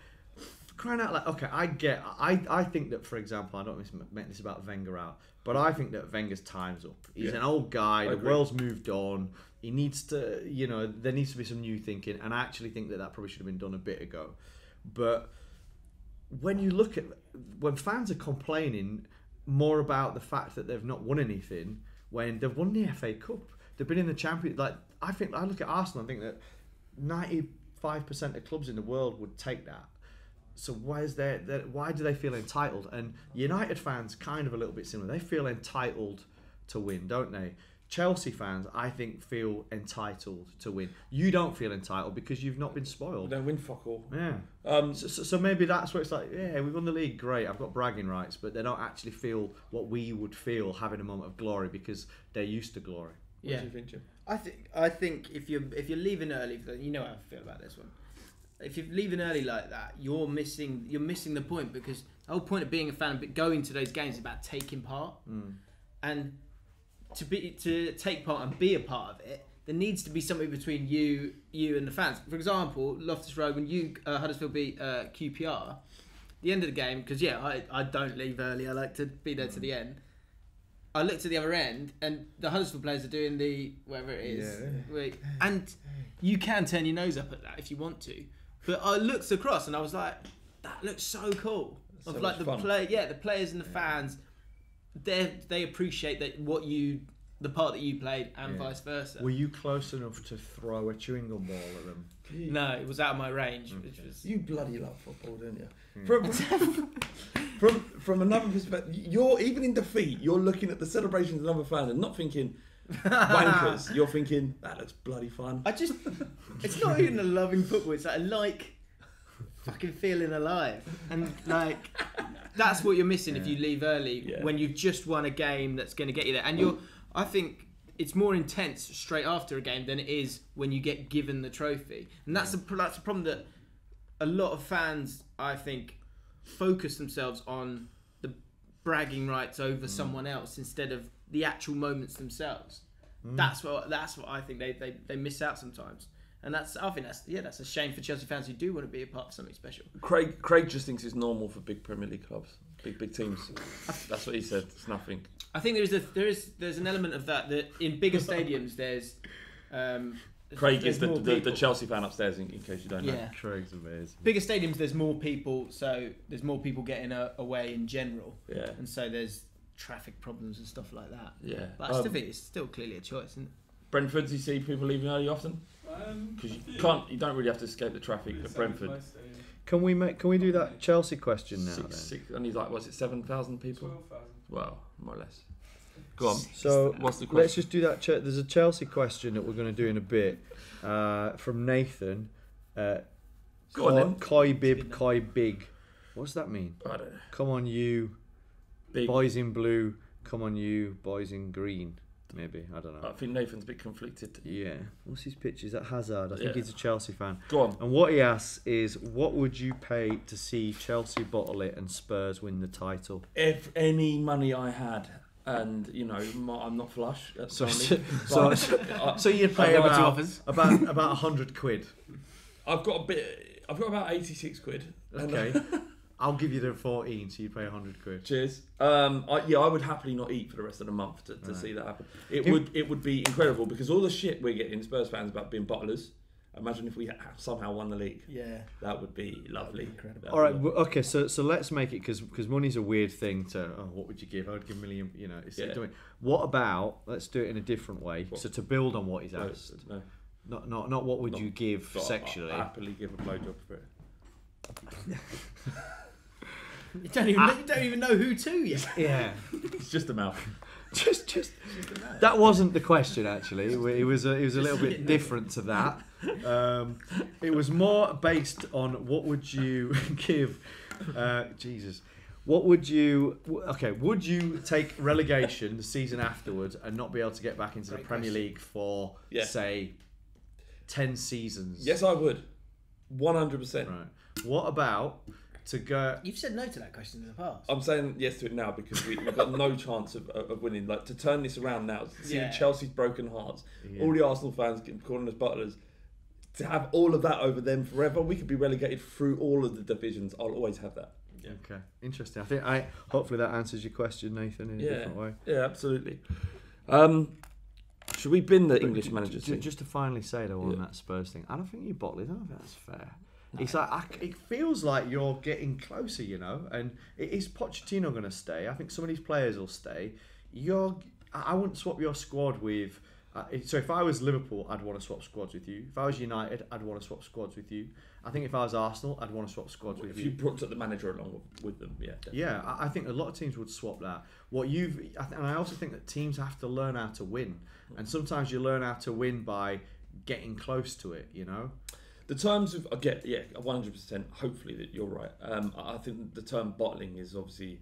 crying out, like okay, I think that, for example, I don't make this about Wenger out, but I think that Wenger's time's up. He's an old guy. The world's moved on. He needs to, there needs to be some new thinking, and I actually think that probably should have been done a bit ago. But when you look at when fans are complaining more about the fact that they've not won anything. When they've won the FA Cup, they've been in the Champions. Like I look at Arsenal and think that 95% of clubs in the world would take that. So why do they feel entitled? And United fans kind of a little bit similar. They feel entitled to win, don't they? Chelsea fans, I think, feel entitled to win. You don't feel entitled because you've not been spoiled. Don't win fuck all. Yeah. So maybe that's where it's like, yeah, we won the league, great. I've got bragging rights, but they don't actually feel what we would feel having a moment of glory because they're used to glory. Yeah. What do you think, Jim? I think if you're leaving early, you know how I feel about this one. If you're leaving early like that, you're missing the point, because the whole point of being a fan, but going to those games is about taking part, and to take part and be a part of it, there needs to be something between you and the fans. For example, Loftus Road, when Huddersfield beat QPR, the end of the game, because I don't leave early, I like to be there to the end. I looked at the other end, and the Huddersfield players are doing the whatever it is, and you can turn your nose up at that if you want to. But I looked across and I was like, that looks so cool. So of like the players and the fans, they appreciate the part that you played, and vice versa. Were you close enough to throw a chewing gum ball at them? No, it was out of my range. Which was... You bloody love football, don't you? From another perspective, you're even in defeat. You're looking at the celebrations of other fans and not thinking wankers. You're thinking that looks bloody fun. It's not even a loving football. It's like I like fucking feeling alive, and like that's what you're missing if you leave early when you've just won a game that's going to get you there. And I think it's more intense straight after a game than it is when you get given the trophy, and that's a problem that a lot of fans, I think, focus themselves on the bragging rights over someone else instead of the actual moments themselves. That's what I think they miss out sometimes. And I think that's a shame for Chelsea fans who do want to be a part of something special. Craig just thinks it's normal for big Premier League clubs, big teams. That's what he said. It's nothing. I think there's an element of that in bigger stadiums. There's Craig is more the people. Chelsea fan upstairs, in case you don't know. Yeah. Craig's amazing. Bigger stadiums, there's more people, so there's more people getting away in general, Yeah. and so there's traffic problems and stuff like that. Yeah. But I still think it's still clearly a choice, isn't it? Brentford, do you see people leaving early often? Because you don't really have to escape the traffic at Brentford. Can we do that Chelsea question now? Six, and he's like, what's it, 7,000 people? 12,000. Well, more or less. Go on. So what's the question? let's just do that. There's a Chelsea question that we're going to do in a bit from Nathan. Go on then. Koi bib, koi big. What does that mean? I don't know. Come on you, Big. boys in blue. Come on you, boys in green. Maybe, I don't know. I think Nathan's a bit conflicted. Yeah. What's his picture? Is that Hazard? I think Yeah. he's a Chelsea fan. Go on. And what he asks is, what would you pay to see Chelsea bottle it and Spurs win the title? If any money I had, and I'm not flush. So you'd you'd pay I've got two about offers. about 100 quid. I've got about 86 quid. Okay. I'll give you the 14, so you pay 100 quid. Cheers. I would happily not eat for the rest of the month to see that happen. It would be incredible because all the shit we're getting Spurs fans about being bottlers. Imagine if we somehow won the league. Yeah, that would be lovely. Incredible. All right. Okay. So let's make it because money's a weird thing to. Oh, what would you give? I would give a million. What about? Let's do it in a different way. What? So to build on what he's asked. No. Not what would you give sexually? I'll happily give a blowjob for it. you don't even know who to yet. Yeah. It's just a mouth. just that wasn't the question actually. It was a little bit different to that. It was more based on what would you give Jesus, what would you would you take relegation the season afterwards and not be able to get back into the Premier League for say 10 seasons? Yes, I would. 100%. Right. What about to go? You've said no to that question in the past. I'm saying yes to it now because we've got no chance of winning. Like, to turn this around now, seeing Chelsea's broken hearts, all the Arsenal fans calling us butlers, to have all of that over them forever, we could be relegated through all of the divisions. I'll always have that. Yeah. Okay, interesting. Hopefully that answers your question, Nathan, in a different way. Yeah, absolutely. Should we bin the English managers? Just to finally say though on that Spurs thing, I don't think you bottle it. I don't think that's fair. No. It's like it feels like you're getting closer, and is Pochettino going to stay? I think some of these players will stay. I wouldn't swap your squad with. So if I was Liverpool, I'd want to swap squads with you. If I was United, I'd want to swap squads with you. I think if I was Arsenal, I'd want to swap squads with you. If you took the manager along with them, yeah. Definitely. Yeah, I think a lot of teams would swap that. And I also think that teams have to learn how to win, and sometimes you learn how to win by getting close to it. The terms of 100%. Hopefully that you're right. I think the term bottling is obviously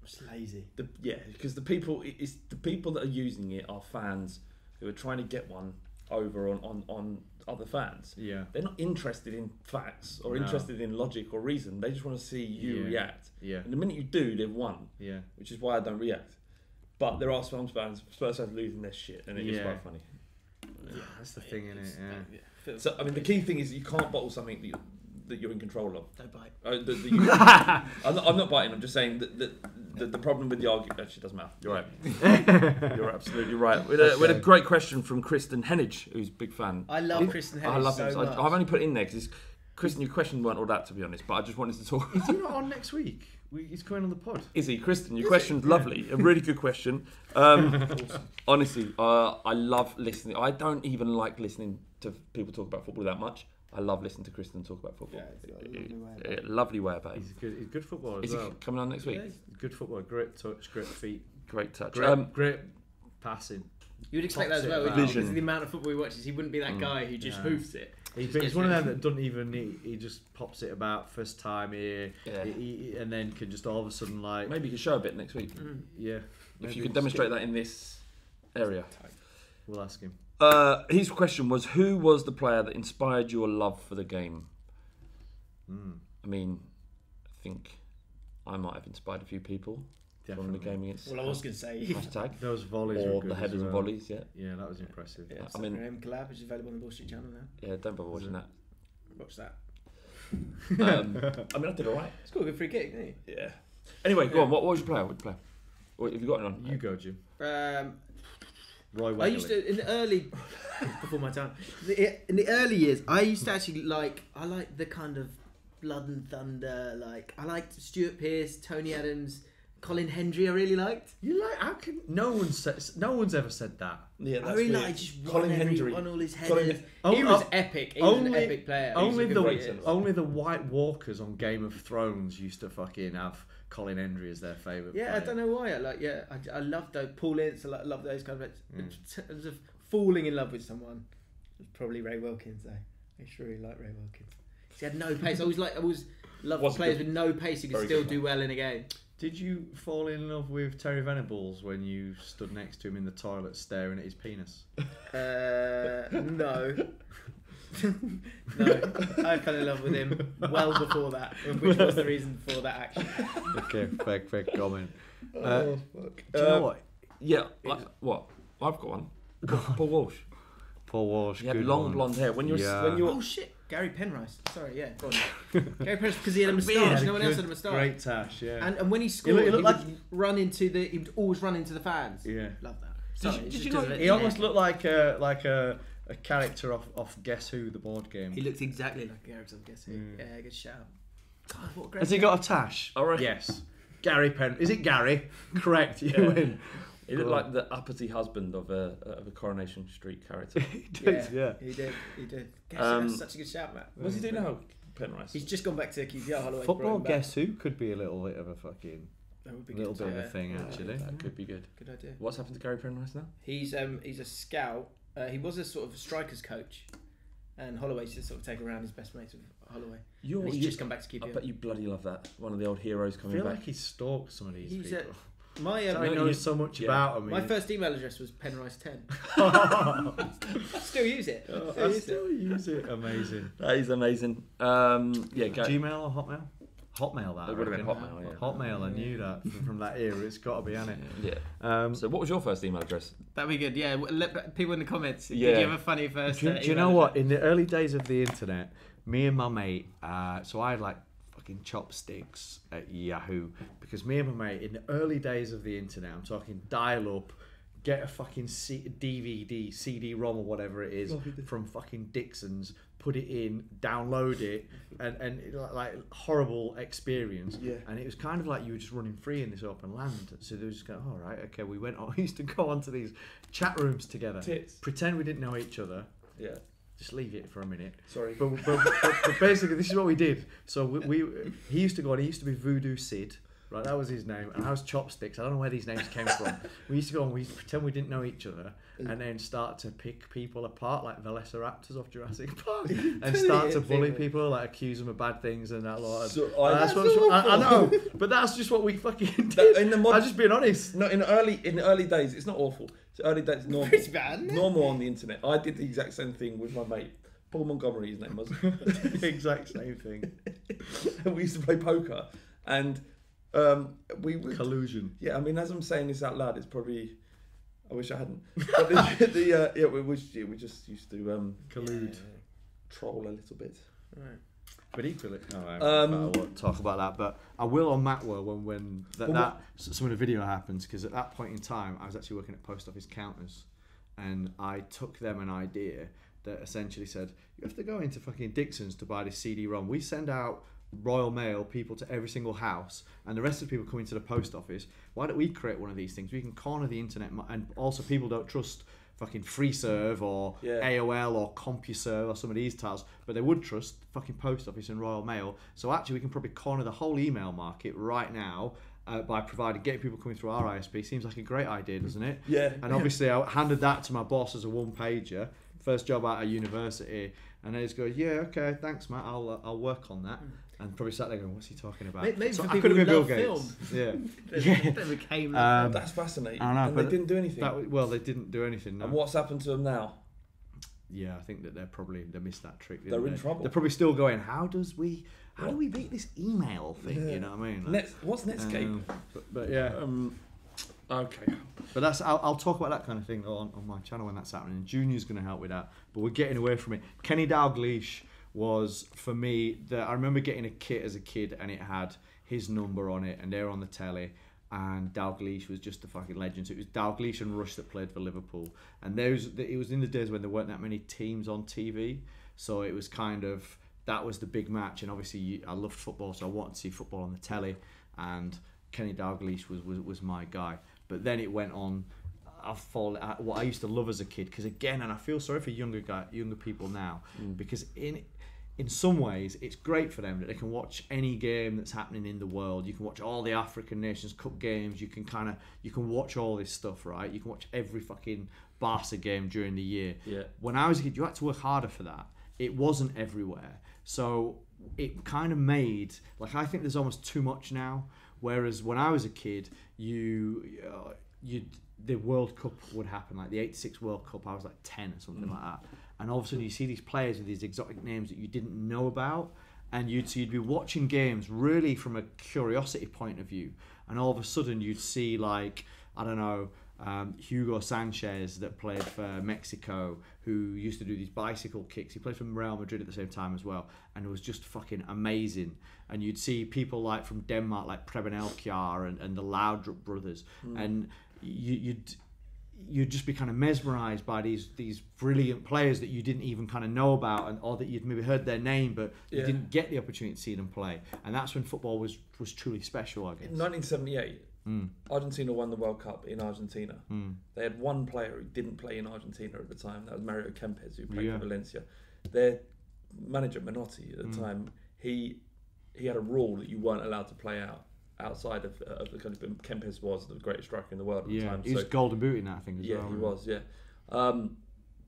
it's lazy. Because the people that are using it are fans who are trying to get one over on other fans. Yeah, they're not interested in facts or interested in logic or reason. They just want to see you react. Yeah, and the minute you do, they've won. Yeah, which is why I don't react. But there are some Spurs fans losing their shit, and it is quite funny. Yeah, that's the thing, isn't it? Yeah. So I mean, the key thing is you can't bottle something that you're in control of. Don't bite. I'm not biting. I'm just saying that the problem with the argument actually doesn't matter. You're right. You're absolutely right. We had a great question from Kristen Hennig, who's a big fan. I love Kristen Hennig. I love so him. much. I've only put it in there because Kristen, your questions weren't all that, to be honest. But I just wanted to talk. Is he not on next week? He's coming on the pod. Is he, Kristen? Your question's lovely. A really good question. Honestly, I love listening. I don't even like listening to people talk about football that much. I love listening to Kristen talk about football. Yeah, lovely way about it. He's good footballer as well. Is he coming on next week? Yeah, good footballer. Great touch, great feet. Great touch. Great passing. You'd expect that as well. Vision. Because of the amount of football he watches, he wouldn't be that guy who just hoofs it. He's one of them that doesn't even need. He just pops it about first time here, and then can just all of a sudden maybe you can show a bit next week. Yeah, if you can demonstrate that in this area, we'll ask him. His question was, who was the player that inspired your love for the game? I mean, I think I might have inspired a few people from the game against. Well, I was going to say hashtag those volleys or were good the headers and volleys. Yeah, that was impressive. Yeah, I mean, collab, which is available on the Wall Street Channel now. Yeah, don't bother watching that. Watch that. I mean, I did alright. It's cool, good free kick, didn't he? Yeah. Anyway, go on. What was your player? What have you got it on? You go, Jim. Roy Wegerle. I used to in the early before my time. In the early years, I used to actually like the kind of Blood and Thunder. Like I liked Stuart Pearce, Tony Adams, Colin Hendry. I really liked. You like? How can no one's ever said that? Yeah, that's I really weird. like just Colin Hendry. won all his Colin- headers. Oh, He was oh, epic. He was an epic player. Only He was a good player. only the White Walkers on Game of Thrones used to fucking have Colin Hendry as their favourite. Yeah, player. I don't know why. I love those Paul Ince. I love those kind of. In terms of falling in love with someone, it was probably Ray Wilkins. Though I used to really like Ray Wilkins. He had no pace. I always loved players with no pace who could still do well in a game. Did you fall in love with Terry Venables when you stood next to him in the toilet staring at his penis? No. No, I fell in love with him well before that, which was the reason for that action. Okay, fair comment. Oh, fuck. Do you know what? Yeah, what? I've got one. Paul Walsh. Paul Walsh. He had good long one. blonde hair. When you're Oh shit, Gary Penrice. Sorry, yeah, go on. Gary Penrice because he had a moustache. No one else had a moustache. Great tash, yeah. And when he scored, He looked like he would always run into the fans. Yeah. Love that. Sorry, Did you know He almost looked like a character off Guess Who, the board game. He looks exactly like Gareth of Guess Who. Yeah, good shout. God, what a great. Has he got a tash? I reckon. Yes. Gary Penn. Is it Gary? Correct. You win. He looked like the uppity husband of a Coronation Street character. He did, yeah. He did. That's such a good shout, Matt. What's he do now, Penrice? He's just gone back to QPR. Holloway. Football Guess Who could be a little bit of a fucking That would be little good bit to- of a thing, actually. That could be good. Good idea. What's happened to Gary Penrice now? He's a scout. He was a sort of striker's coach, and Holloway's just sort of taken around his best mates with Holloway. And he's just come back to QPR. I bet you bloody love that. One of the old heroes I coming feel back. like he stalks some of these He's people. My I know so much about him. my first email address was penrice10. Still use it. I still use it. Amazing. That is amazing. Gmail or Hotmail? Hotmail, that. It would have been Hotmail, yeah. Hotmail, I knew that from that era. It's got to be, hasn't it? Yeah. So what was your first email address? That'd be good. Yeah, let people in the comments. Yeah. Did you have a funny first? Do you know what? In the early days of the internet, me and my mate, so I had like fucking chopsticks at Yahoo, because me and my mate, in the early days of the internet, I'm talking dial-up, get a fucking DVD, CD-ROM or whatever it is from fucking Dixon's, put it in, download it, and like horrible experience. Yeah. And it was kind of like you were just running free in this open land. So they were just going, all right, okay, we used to go onto these chat rooms together, pretend we didn't know each other. Yeah. Just leave it for a minute. Sorry. But basically, this is what we did. So he used to go on. He used to be Voodoo Sid, right? That was his name, and I was Chopsticks. I don't know where these names came from. We used to go on. We used to pretend we didn't know each other, and then start to pick people apart, like Velociraptors off Jurassic Park, and start to bully people, like accuse them of bad things and that lot. I know, but that's just what we fucking did. I'm just being honest. No, in the early days, it's not awful. It's early days, normal. Pretty bad, isn't it? Normal on the internet. I did the exact same thing with my mate, Paul Montgomery. His name was. Exact same thing. And we used to play poker, and we would Collusion. Yeah, I mean, as I'm saying this out loud, it's probably. I wish I hadn't. But we just used to collude, troll a little bit. Right. But equally, I won't talk about that. But I will on Matwell when some of the video happens, because at that point in time, I was actually working at post office counters, and I took them an idea that essentially said, you have to go into fucking Dixon's to buy this CD-ROM. We send out Royal Mail people to every single house, and the rest of the people come into the post office. Why don't we create one of these things? We can corner the internet, and also people don't trust fucking FreeServe or AOL or CompuServe or some of these titles, but they would trust fucking Post Office and Royal Mail. So actually we can probably corner the whole email market right now by getting people coming through our ISP. Seems like a great idea, doesn't it? Yeah. And obviously I handed that to my boss as a one-pager, first job out of university, and they just go, yeah, okay, thanks, Matt, I'll work on that. And probably sat there going, what's he talking about? Maybe so for I people could have who been Bill love Gates. film. Yeah. They became That's fascinating. I know, and but they didn't do anything. They didn't do anything. No. And what's happened to them now? Yeah, I think that they missed that trick. They're in trouble. They're probably still going, how do we beat this email thing? Yeah. You know what I mean? What's Netscape? But yeah. Okay. But I'll talk about that kind of thing on my channel when that's happening. Junior's going to help with that. But we're getting away from it. Kenny Dalglish was, for me, I remember getting a kit as a kid, and it had his number on it, and they were on the telly. and Dalglish was just a fucking legend. So it was Dalglish and Rush that played for Liverpool, and it was in the days when there weren't that many teams on TV, so it was kind of, that was the big match. And obviously I loved football, so I wanted to see football on the telly, and Kenny Dalglish was my guy. But then it went on. What I used to love as a kid, because again, and I feel sorry for younger people now, because in some ways it's great for them that they can watch any game that's happening in the world. You can watch all the African Nations Cup games. You can watch all this stuff, right? You can watch every fucking Barca game during the year. Yeah. When I was a kid, you had to work harder for that. It wasn't everywhere, so it kind of made, like, I think there's almost too much now. Whereas when I was a kid, the World Cup would happen, like the '86 World Cup. I was like 10 or something like that, and all of a sudden you see these players with these exotic names that you didn't know about, and you'd be watching games really from a curiosity point of view, and all of a sudden you'd see, like, I don't know, Hugo Sanchez that played for Mexico, who used to do these bicycle kicks. He played for Real Madrid at the same time as well, and it was just fucking amazing. And you'd see people like from Denmark, like Preben Elkjær and the Laudrup brothers, and you'd just be kind of mesmerised by these brilliant players that you didn't even kind of know about, or that you'd maybe heard their name, but you didn't get the opportunity to see them play. And that's when football was truly special, I guess. In 1978, Argentina won the World Cup in Argentina. They had one player who didn't play in Argentina at the time. That was Mario Kempes, who played for Valencia. Their manager, Menotti, at the time, he had a rule that you weren't allowed to play outside of the country. But Kempes was the greatest striker in the world at the time. He was golden boot in that, I think, as well. Yeah, he was,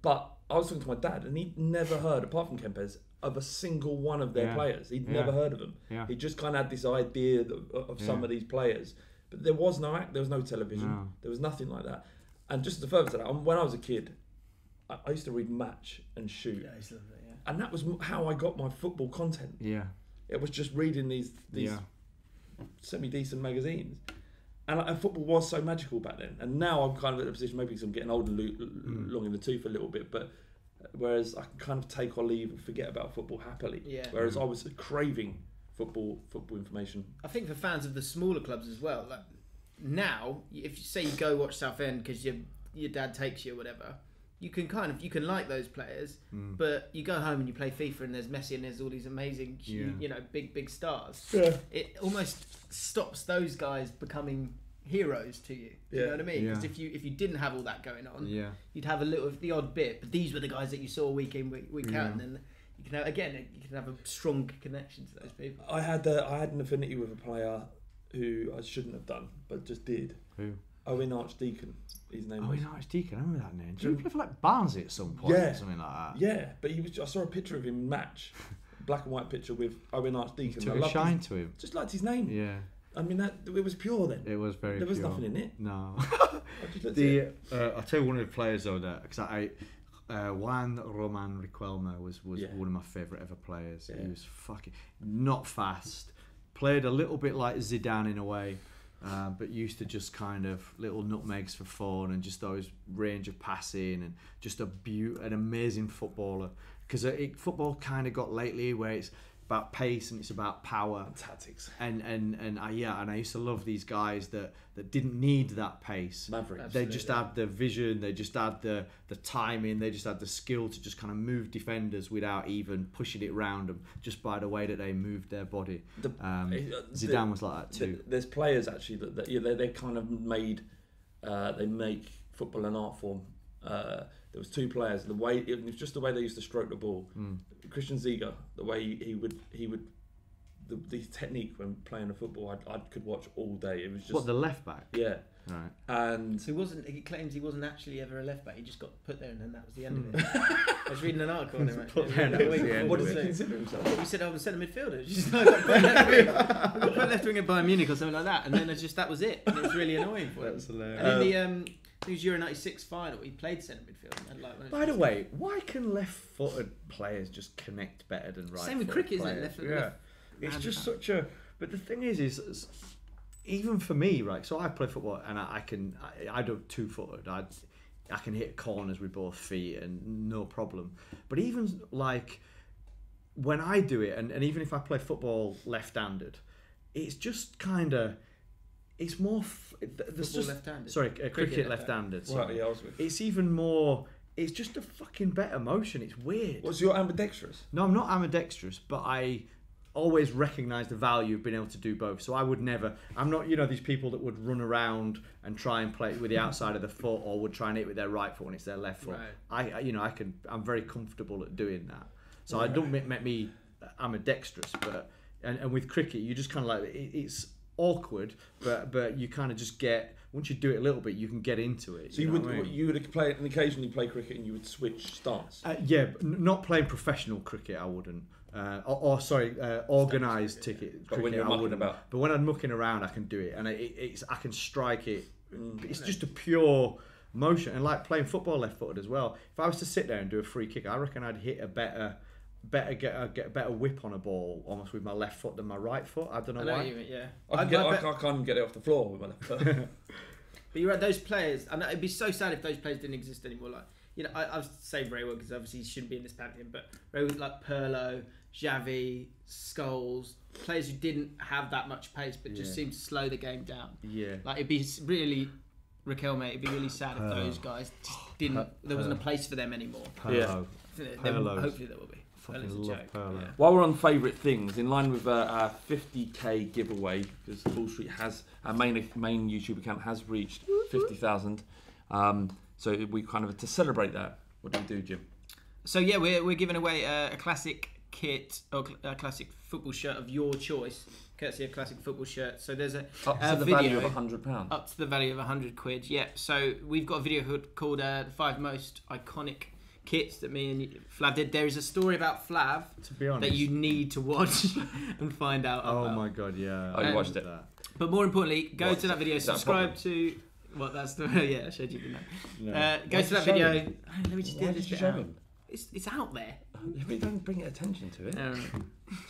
but I was talking to my dad, and he'd never heard, apart from Kempes, of a single one of their players. He'd never heard of them. Yeah. He just kind of had this idea of some of these players. But there was no television. No. There was nothing like that. And just to further to that, when I was a kid, I used to read Match and Shoot. Yeah, I used to love that, yeah. And that was how I got my football content. Yeah. It was just reading these semi-decent magazines. And football was so magical back then. And now I'm kind of at a position, maybe because I'm getting old and long in the tooth a little bit, but whereas I can kind of take or leave and forget about football happily. Yeah. Whereas I was craving football information. I think for fans of the smaller clubs as well, like now, if you say you go watch Southend because your dad takes you or whatever, you can like those players, but you go home and you play FIFA and there's Messi and there's all these amazing, big stars. Yeah. It almost stops those guys becoming heroes to you. Do you know what I mean? Because if you didn't have all that going on, you'd have a little of the odd bit, but these were the guys that you saw week in, week out, and then you can have a strong connection to those people. I had an affinity with a player who I shouldn't have done, but just did. Who? Owen Archdeacon, his name was. Owen Archdeacon, I remember that name. Did he play for like Barnsley at some point? Yeah. Or something like that? Yeah, but I saw a picture of him in Match, black and white picture with Owen Archdeacon. Took a shine to him. Just liked his name. Yeah. I mean, it was pure then. It was very pure. There was nothing in it. No. I'll tell you one of the players though, because Juan Roman Riquelme was one of my favourite ever players. Yeah. He was fucking not fast. Played a little bit like Zidane in a way, but used to just kind of little nutmegs for fun and just those range of passing and just an amazing footballer. Because football kind of got lately where it's about pace and it's about power and tactics. And I used to love these guys that didn't need that pace. Maverick. They just had the vision, they just had the timing, they just had the skill to just kind of move defenders without even pushing it around them, just by the way that they moved their body. Zidane was like that too. There's players actually that they kind of made, they make football an art form. There was two players. It was just the way they used to stroke the ball. Christian Ziege, the way he would the technique when playing the football, I could watch all day. It was just the left back. Yeah. Right. And so he claims he wasn't actually ever a left back. He just got put there and then that was the end of it. I was reading an article on him actually. What does he consider himself? He said I was centre midfielder. Just I got put left wing at Bayern Munich or something like that, and then that was it. And it was really annoying for him. That was hilarious. And in the Euro '96 final, he played centre midfield. By the way, why can left-footed players just connect better than right-footed? Same with cricket, isn't it? Left, it's just such a. But the thing is even for me, right? So I play football, and I do two-footed. I can hit corners with both feet, and no problem. But even like when I do it, and even if I play football left-handed, it's just kind of. it's more. Football left-handed. Sorry, cricket left-handed. Right, yeah, I was with. It's even more. It's just a fucking better motion. It's weird. What's your ambidextrous? No, I'm not ambidextrous, but I always recognise the value of being able to do both. So I would never. I'm not, these people that would run around and try and play with the outside of the foot, or would try and hit with their right foot when it's their left foot. Right. I'm very comfortable at doing that. So I don't make me ambidextrous, but and with cricket, you just kind of like it's awkward, but you kind of just get. Once you do it a little bit, you can get into it. So you would play and occasionally play cricket, and you would switch stance. Yeah, not playing professional cricket, I wouldn't. Organised cricket. But when you're mucking about. But when I'm mucking around, I can do it, and I can strike it. It's just a pure motion, and like playing football left-footed as well. If I was to sit there and do a free kick, I reckon I'd hit a better get a better whip on a ball almost with my left foot than my right foot. I don't know why. You mean, yeah. I can't even get it off the floor with my left foot. But you're right, those players, and it'd be so sad if those players didn't exist anymore. Like, I was saying very well because obviously he shouldn't be in this pantheon, but very well, like Pirlo, Xavi, Scholes, players who didn't have that much pace but just seemed to slow the game down. Yeah. Like it'd be really, Raquel, mate, it'd be really sad if those guys just didn't. There wasn't a place for them anymore. Pirlo. Hopefully there will be. Fucking love Pirlo. Yeah. While we're on favourite things, in line with our 50k giveaway, because Bull Street has our main YouTube account has reached 50,000. So we kind of to celebrate that. What do we do, Jim? So yeah, we're giving away a classic kit or a classic football shirt of your choice, courtesy of Classic Football Shirt. So there's a up to the video value of £100. Up to the value of £100. Yeah. So we've got a video called the 5 most iconic kits that me and Flav did. There is a story about Flav, to be honest, that you need to watch and find out about. Oh my god, yeah. Oh, you watched it. But more importantly, go to that video, subscribe to... What, that's the... Yeah, I showed you the go to that video... Let me just do this bit out. It's out there. If we don't bring attention to it,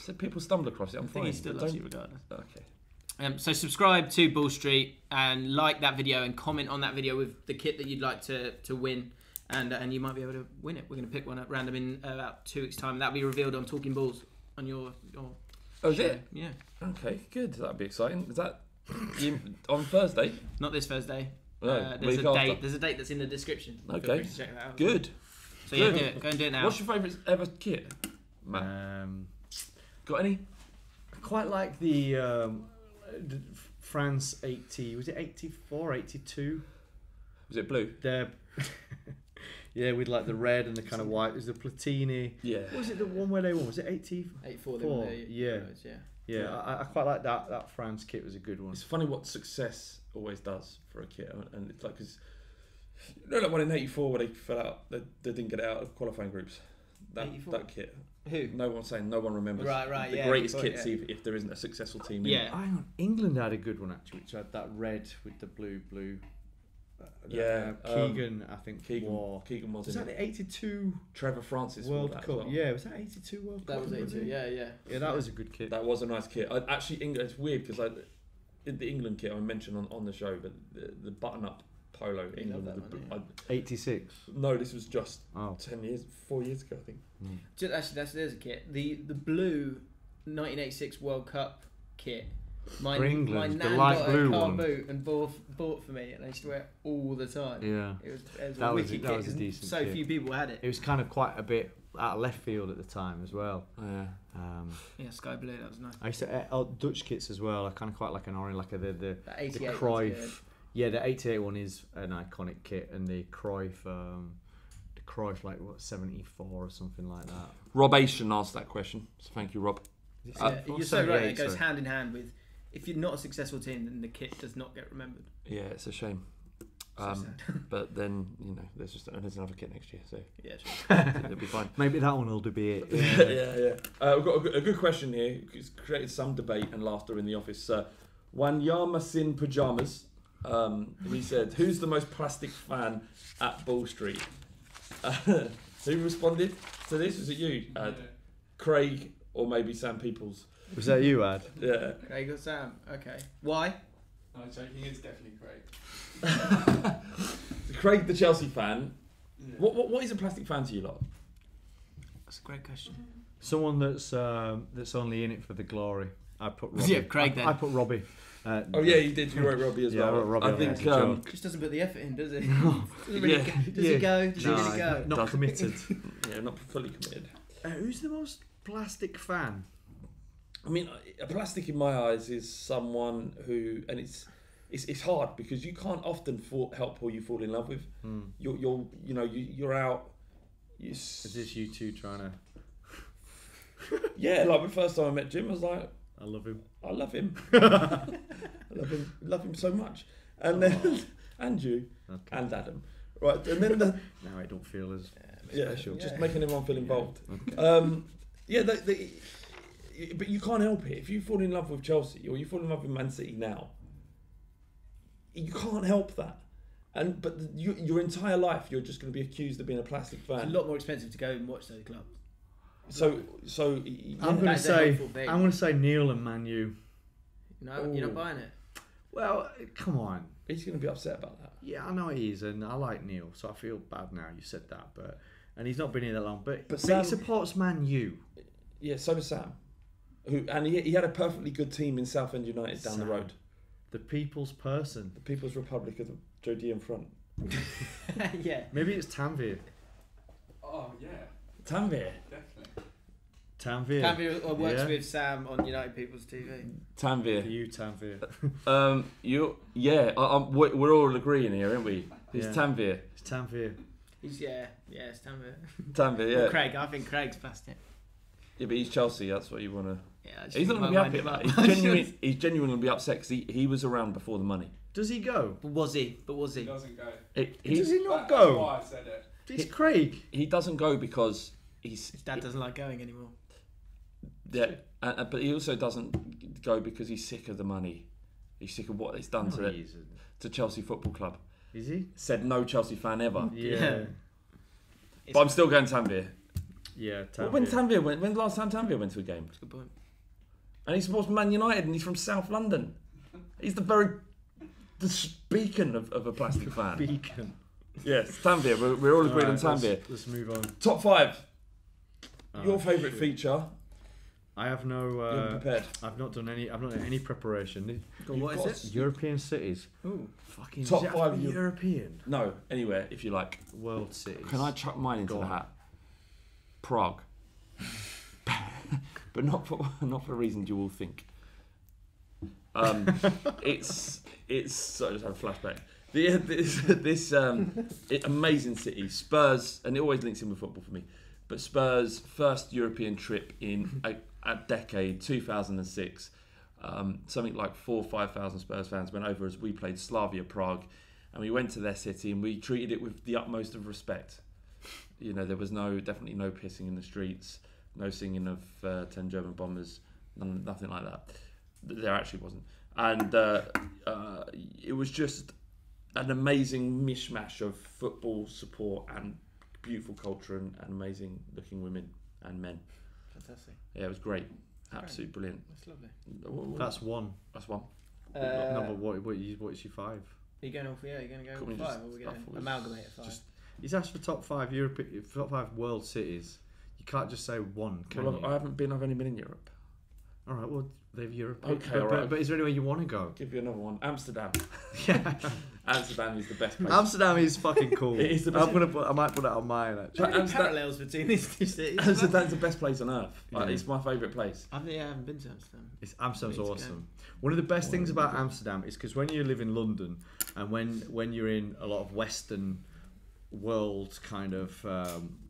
so people stumble across it, I'm fine. He still loves you regardless. Okay. So subscribe to Bull Street and like that video and comment on that video with the kit that you'd like to win. And you might be able to win it. We're going to pick one at random in about 2 weeks' time. That'll be revealed on Talking Balls on your Oh, is it? Yeah. Okay, good. That'll be exciting. Is that on Thursday? Not this Thursday. No, there's a date. There's a date that's in the description. Okay. Feel free to check that out. Good. So yeah, do it. Go and do it now. What's your favourite ever kit, Matt? Got any? I quite like the France 80. Was it 84, 82? Was it blue? Yeah, with like the red and the kind of white. There's the Platini. Yeah. What was it the one where they won? Was it 84? They won Yeah. I quite like that. That France kit was a good one. It's funny what success always does for a kit, and it's like because that one in '84 where they fell out, they didn't get out of qualifying groups. That kit. Who? No one remembers. Right. The greatest kits if there isn't a successful team. Yeah. Hang on, England had a good one actually, which had that red with the blue. Keegan, I think. Keegan was. Was that the 82 Trevor Francis World Cup? Well. Yeah, was that 82 World Cup? That was 82. Yeah. Yeah, that was a good kit. That was a nice kit. It's weird because in the England kit I mentioned on the show, but the button-up polo England. 86. No, this was just 4 years ago, I think. Actually, there's a kit. The blue 1986 World Cup kit. My England, my the nan light got blue a car one. boot and bought for me, and I used to wear it all the time. Yeah, it was that a was wicked that kit. was a decent. So kit. few people had it. It was kind of quite a bit out of left field at the time as well. Yeah, sky blue. That was nice. I used to Dutch kits as well. I kind of quite like an orange, like the Cruyff. Yeah, the 88 one is an iconic kit, and the Cruyff, like what 74 or something like that. Rob Asian asked that question, so thank you, Rob. You're so right. It goes hand in hand with. If you're not a successful team, then the kit does not get remembered. Yeah, it's a shame. But then there's another kit next year, so yeah, it'll be fine. Maybe that one will be it. Yeah. We've got a good question here. It's created some debate and laughter in the office. Wanyama Sin Pajamas. He said, "Who's the most plastic fan at Bull Street?" Who responded to this? Was it you, Ad? Craig, or maybe Sam Peoples? Was that you, Ad? Yeah. Craig or Sam? Okay. Why? No, I'm joking. It's definitely Craig. Craig, the Chelsea fan. Yeah. What is a plastic fan to you lot? That's a great question. Someone that's only in it for the glory. I put Robbie. Yeah, Craig then. I put Robbie. Oh yeah, you did. You wrote Robbie as well. I wrote Robbie. I think just doesn't put the effort in, does he? No. Does he go? Does he really go? Not committed. yeah, not fully committed. Who's the most plastic fan? I mean, a plastic in my eyes is someone who, and it's hard because you can't often help who you fall in love with. You're out. Is this you two trying to? Yeah, like the first time I met Jim, I was like, I love him. I love him. I love him so much. And then and you and Adam, right? And then now I don't feel as special. Just making everyone feel involved. Okay. But you can't help it if you fall in love with Chelsea or you fall in love with Man City now. You can't help that. But your entire life you're just going to be accused of being a plastic fan. It's a lot more expensive to go and watch those clubs. So I'm going to say Neil and Man U. No, you're not buying it. Well, come on. He's going to be upset about that. Yeah, I know he is, and I like Neil, so I feel bad now you said that. And he's not been here that long, but Sam, he supports Man U. Yeah, so does Sam. He had a perfectly good team in Southend United down the road. The people's person. The People's Republic of the Jodian Front. Yeah. Maybe it's Tanvir. Oh yeah. Tanvir. Definitely. Tanvir works with Sam on United People's TV. Tanvir. You Tanvir. We're all agreeing here, aren't we? It's Tanvir. It's Tanvir. It's Tanvir. Tanvir, yeah. Well, Craig, I think Craig's past it. Yeah, but he's Chelsea. That's what you want to. Yeah, he's not going to be happy. He's genuinely going to be upset because he was around before the money. Does he go? But was he? He doesn't go. Does he not That's go? why I said it. It's Craig. He doesn't go because his dad doesn't like going anymore. Yeah, but he also doesn't go because he's sick of the money. He's sick of what it's done to Chelsea Football Club. Is he? Said no Chelsea fan ever. Yeah. But I'm still going Tanvir. Yeah, Tanvir. Well, when's the last time Tanvir went to a game? That's a good point. And he supports Man United and he's from South London. He's the beacon of a plastic fan. Beacon. Yes, Tanvir. We're all agreed on Tanvir. Let's move on. Top 5. Your favourite feature? I have no. You're prepared. I've not done any preparation. What is it? European cities. Ooh. Fucking top 5 European. No, anywhere if you like. World cities. Can I chuck mine into the hat? Prague. But not for reasons you all think. It's so I just had a flashback. This amazing city, Spurs, and it always links in with football for me. But Spurs' first European trip in a decade, 2006. Something like 4,000 or 5,000 Spurs fans went over as we played Slavia Prague, and we went to their city and we treated it with the utmost of respect. You know, there was definitely no pissing in the streets, no singing of 10 German bombers, nothing like that. There actually wasn't. And it was just an amazing mishmash of football support and beautiful culture and amazing looking women and men. Fantastic. Yeah, it was great. Absolutely brilliant. That's lovely. That's one. That's one. No, but what is your 5? Are you going off? Yeah, you're going to go with 5, or we're going to amalgamate 5? He's asked for top 5 top 5 world cities. You can't just say one, can you? I've only been in Europe. All right, well, they've Europe. Okay, but is there anywhere you want to go? Give you another one. Amsterdam. Yeah. Amsterdam is the best place. Amsterdam is fucking cool. It is the best. I might put that on mine, actually. There are parallels between these two cities. Amsterdam's the best place on earth. Yeah. It's my favourite place. I haven't been to Amsterdam. Amsterdam's awesome. One of the best things about Amsterdam is because when you live in London and when you're in a lot of Western world kind of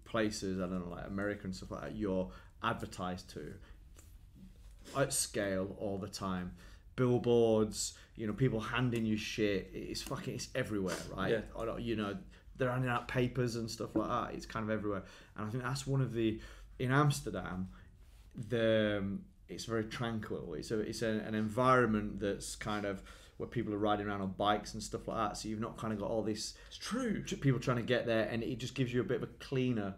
places, I don't know, like America and stuff like that, you're advertised to at scale all the time. Billboards, people handing you shit. It's everywhere, right? Yeah. They're handing out papers and stuff like that. It's kind of everywhere. And I think that's one of in Amsterdam, it's very tranquil. It's an environment that's kind of where people are riding around on bikes and stuff like that. So you've not kind of got all this. It's true. People trying to get there, and it just gives you a bit of a cleaner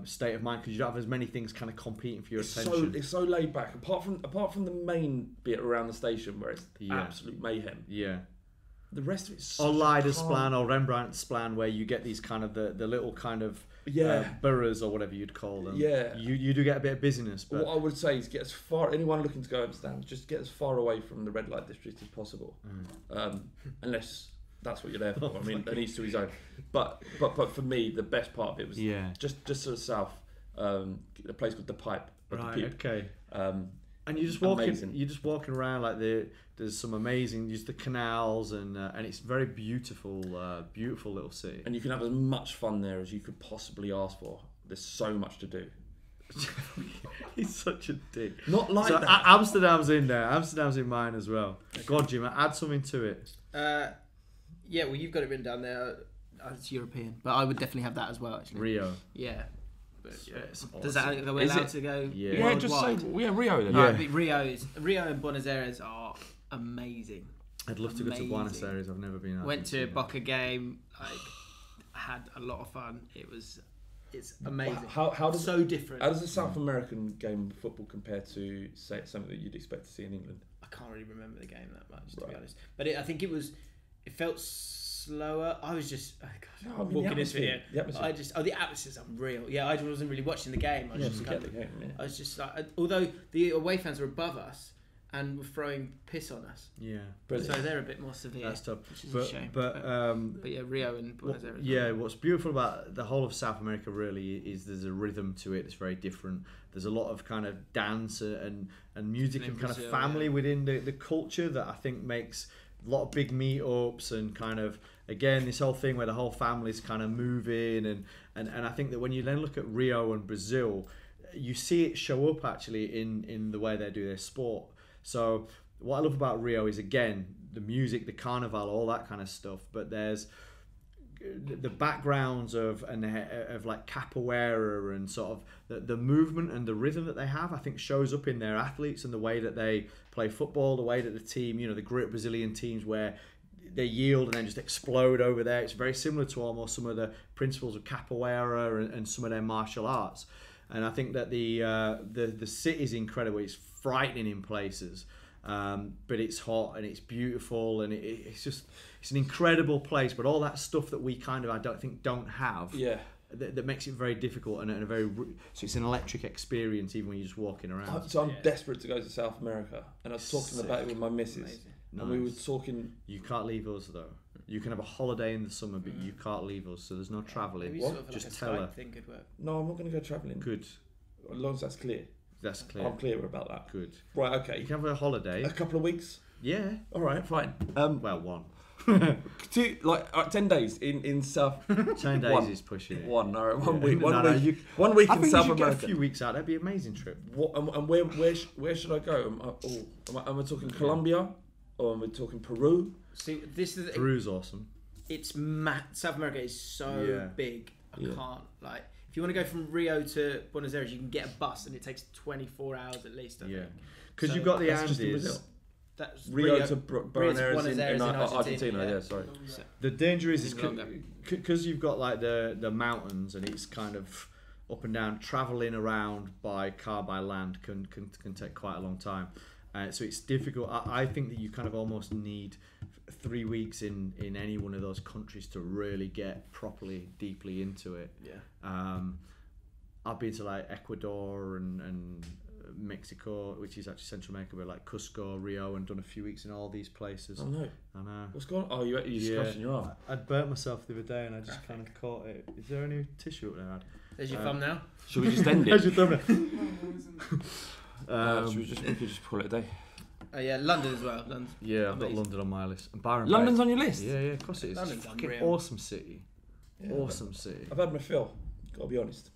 state of mind because you don't have as many things kind of competing for your attention. It's so laid back. Apart from the main bit around the station where it's absolute mayhem. Yeah. the rest of it's or Leidersplan or Rembrandtsplan, where you get these kind of the little kind of boroughs or whatever you'd call them. Yeah, you do get a bit of busyness. But what I would say is get as far. Anyone looking to go Amsterdam, just get as far away from the red light district as possible, unless that's what you're there for. I mean, and each to his own. But for me, the best part of it was just to the south, a place called the Pipe. Right. The Peep. Okay. And you're just walking around like there's some amazing, use the canals and it's very beautiful, beautiful little city. And you can have as much fun there as you could possibly ask for. There's so much to do. He's such a dick. Not like that. Amsterdam's in there. Amsterdam's in mine as well. Okay. God, Jim, add something to it. Yeah, well, you've got it written down there. It's European, but I would definitely have that as well. Actually, Rio. Yeah. But, awesome. Does that are we allowed to go? Yeah, just say Rio then. Yeah. Rio and Buenos Aires are amazing. I'd love to go to Buenos Aires. I've never been. Went to a Boca game. Had a lot of fun. It's amazing. How does so different? How does the South American game of football compare to say something that you'd expect to see in England? I can't really remember the game that much, to be honest. But I think it felt slower. I was just walking into it. The atmosphere's unreal. Yeah, I wasn't really watching the game. I was just like, although the away fans were above us and were throwing piss on us. Yeah, so they're a bit more severe. That's tough. Which is a shame. But yeah, Rio and Buenos Aires. Yeah, what's beautiful about the whole of South America really is there's a rhythm to it that's very different. There's a lot of kind of dance and music and kind of family within the culture that I think makes a lot of big meetups and kind of, again, this whole thing where the whole family's kind of moving and I think that when you then look at Rio and Brazil, you see it show up actually in the way they do their sport. So what I love about Rio is, again, the music, the carnival, all that kind of stuff, but there's the backgrounds of like capoeira and sort of the movement and the rhythm that they have, I think shows up in their athletes and the way that they play football, the way that the team, the great Brazilian teams where they yield and then just explode over there. It's very similar to almost some of the principles of capoeira and some of their martial arts. And I think that the city's incredible. It's frightening in places. But it's hot and it's beautiful and it's an incredible place. But all that stuff that we kind of don't have, that makes it very difficult and so it's an electric experience even when you're just walking around. So I'm desperate to go to South America, and I was talking about it with my missus, and we were talking. You can't leave us though. You can have a holiday in the summer, but you can't leave us. So there's no travelling. Just tell her. Thing could work. No, I'm not going to go travelling. Good. As long as that's clear. That's clear. I'm clear about that. Good. Right, okay. You can have a holiday. A couple of weeks? Yeah. All right, fine. Well, one. 10 days in South... 10 days is pushing it. One, all right. 1 week. 1 week. 1 week in South America. Get a few weeks out. That'd be an amazing trip. And where should I go? Am I talking Colombia? Or am I talking Peru? See, Peru's awesome. It's South America is so big. I can't, if you want to go from Rio to Buenos Aires, you can get a bus and it takes 24 hours at least, I think. Because you've got the Andes. That's Rio to Buenos Aires in Argentina. Yeah, sorry. The danger is because you've got like the mountains and it's kind of up and down. Traveling around by car, by land can take quite a long time. So it's difficult. I think that you kind of almost need 3 weeks in any one of those countries to really get properly, deeply into it. Yeah. I've been to like Ecuador and Mexico, which is actually Central America, but like Cusco, Rio, and done a few weeks in all these places. Oh no. I know. What's going on? Oh, you're scratching your arm. I burnt myself the other day and I just kind of caught it. Is there any tissue up there, Ad? There's your thumb now. Should we just end it? There's your thumb now. We could just call it a day. Yeah, London as well. I've got London on my list. And Byron London's Bay. on your list? Yeah, of course it is. London's fucking unreal. awesome city. Yeah, awesome city. I've had my fill, gotta be honest.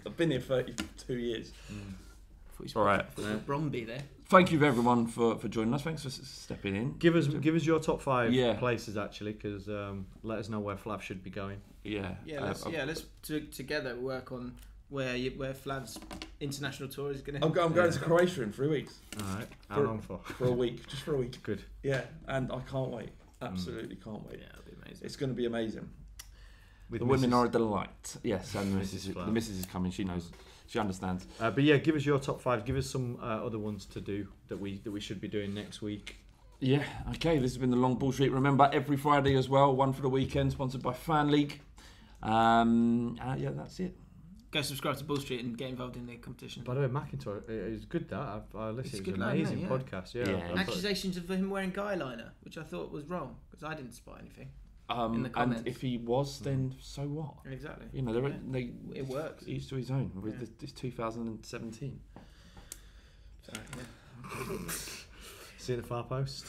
I've been here 32 years. All right. Bromby there. Thank you everyone for joining us. Thanks for stepping in. Give us your top 5 places actually, because let us know where Flav should be going. Let's together work on where Flav's international tour is going to. I'm going to Croatia in 3 weeks. All right. How long for? For a week, just for a week. Good. Yeah, and I can't wait. Absolutely can't wait. Yeah, it'll be amazing. It's going to be amazing. With the women are a delight. Yes, and the missus is coming. She knows. She understands. But yeah, give us your top 5. Give us some other ones to do that we should be doing next week. Yeah, okay, this has been the Long Ball Street. Remember, every Friday as well, one for the weekend, sponsored by Fan League. Yeah, that's it. Go subscribe to Ball Street and get involved in the competition. By the way, McIntyre, it's good that. I listened. It was an lad, amazing yeah. podcast. Yeah. Accusations of him wearing guy liner, which I thought was wrong, because I didn't spot anything. In the comments. And if he was, then so what? Exactly. You know, it works. Each to his own. It's 2017. So, yeah. See you at the far post.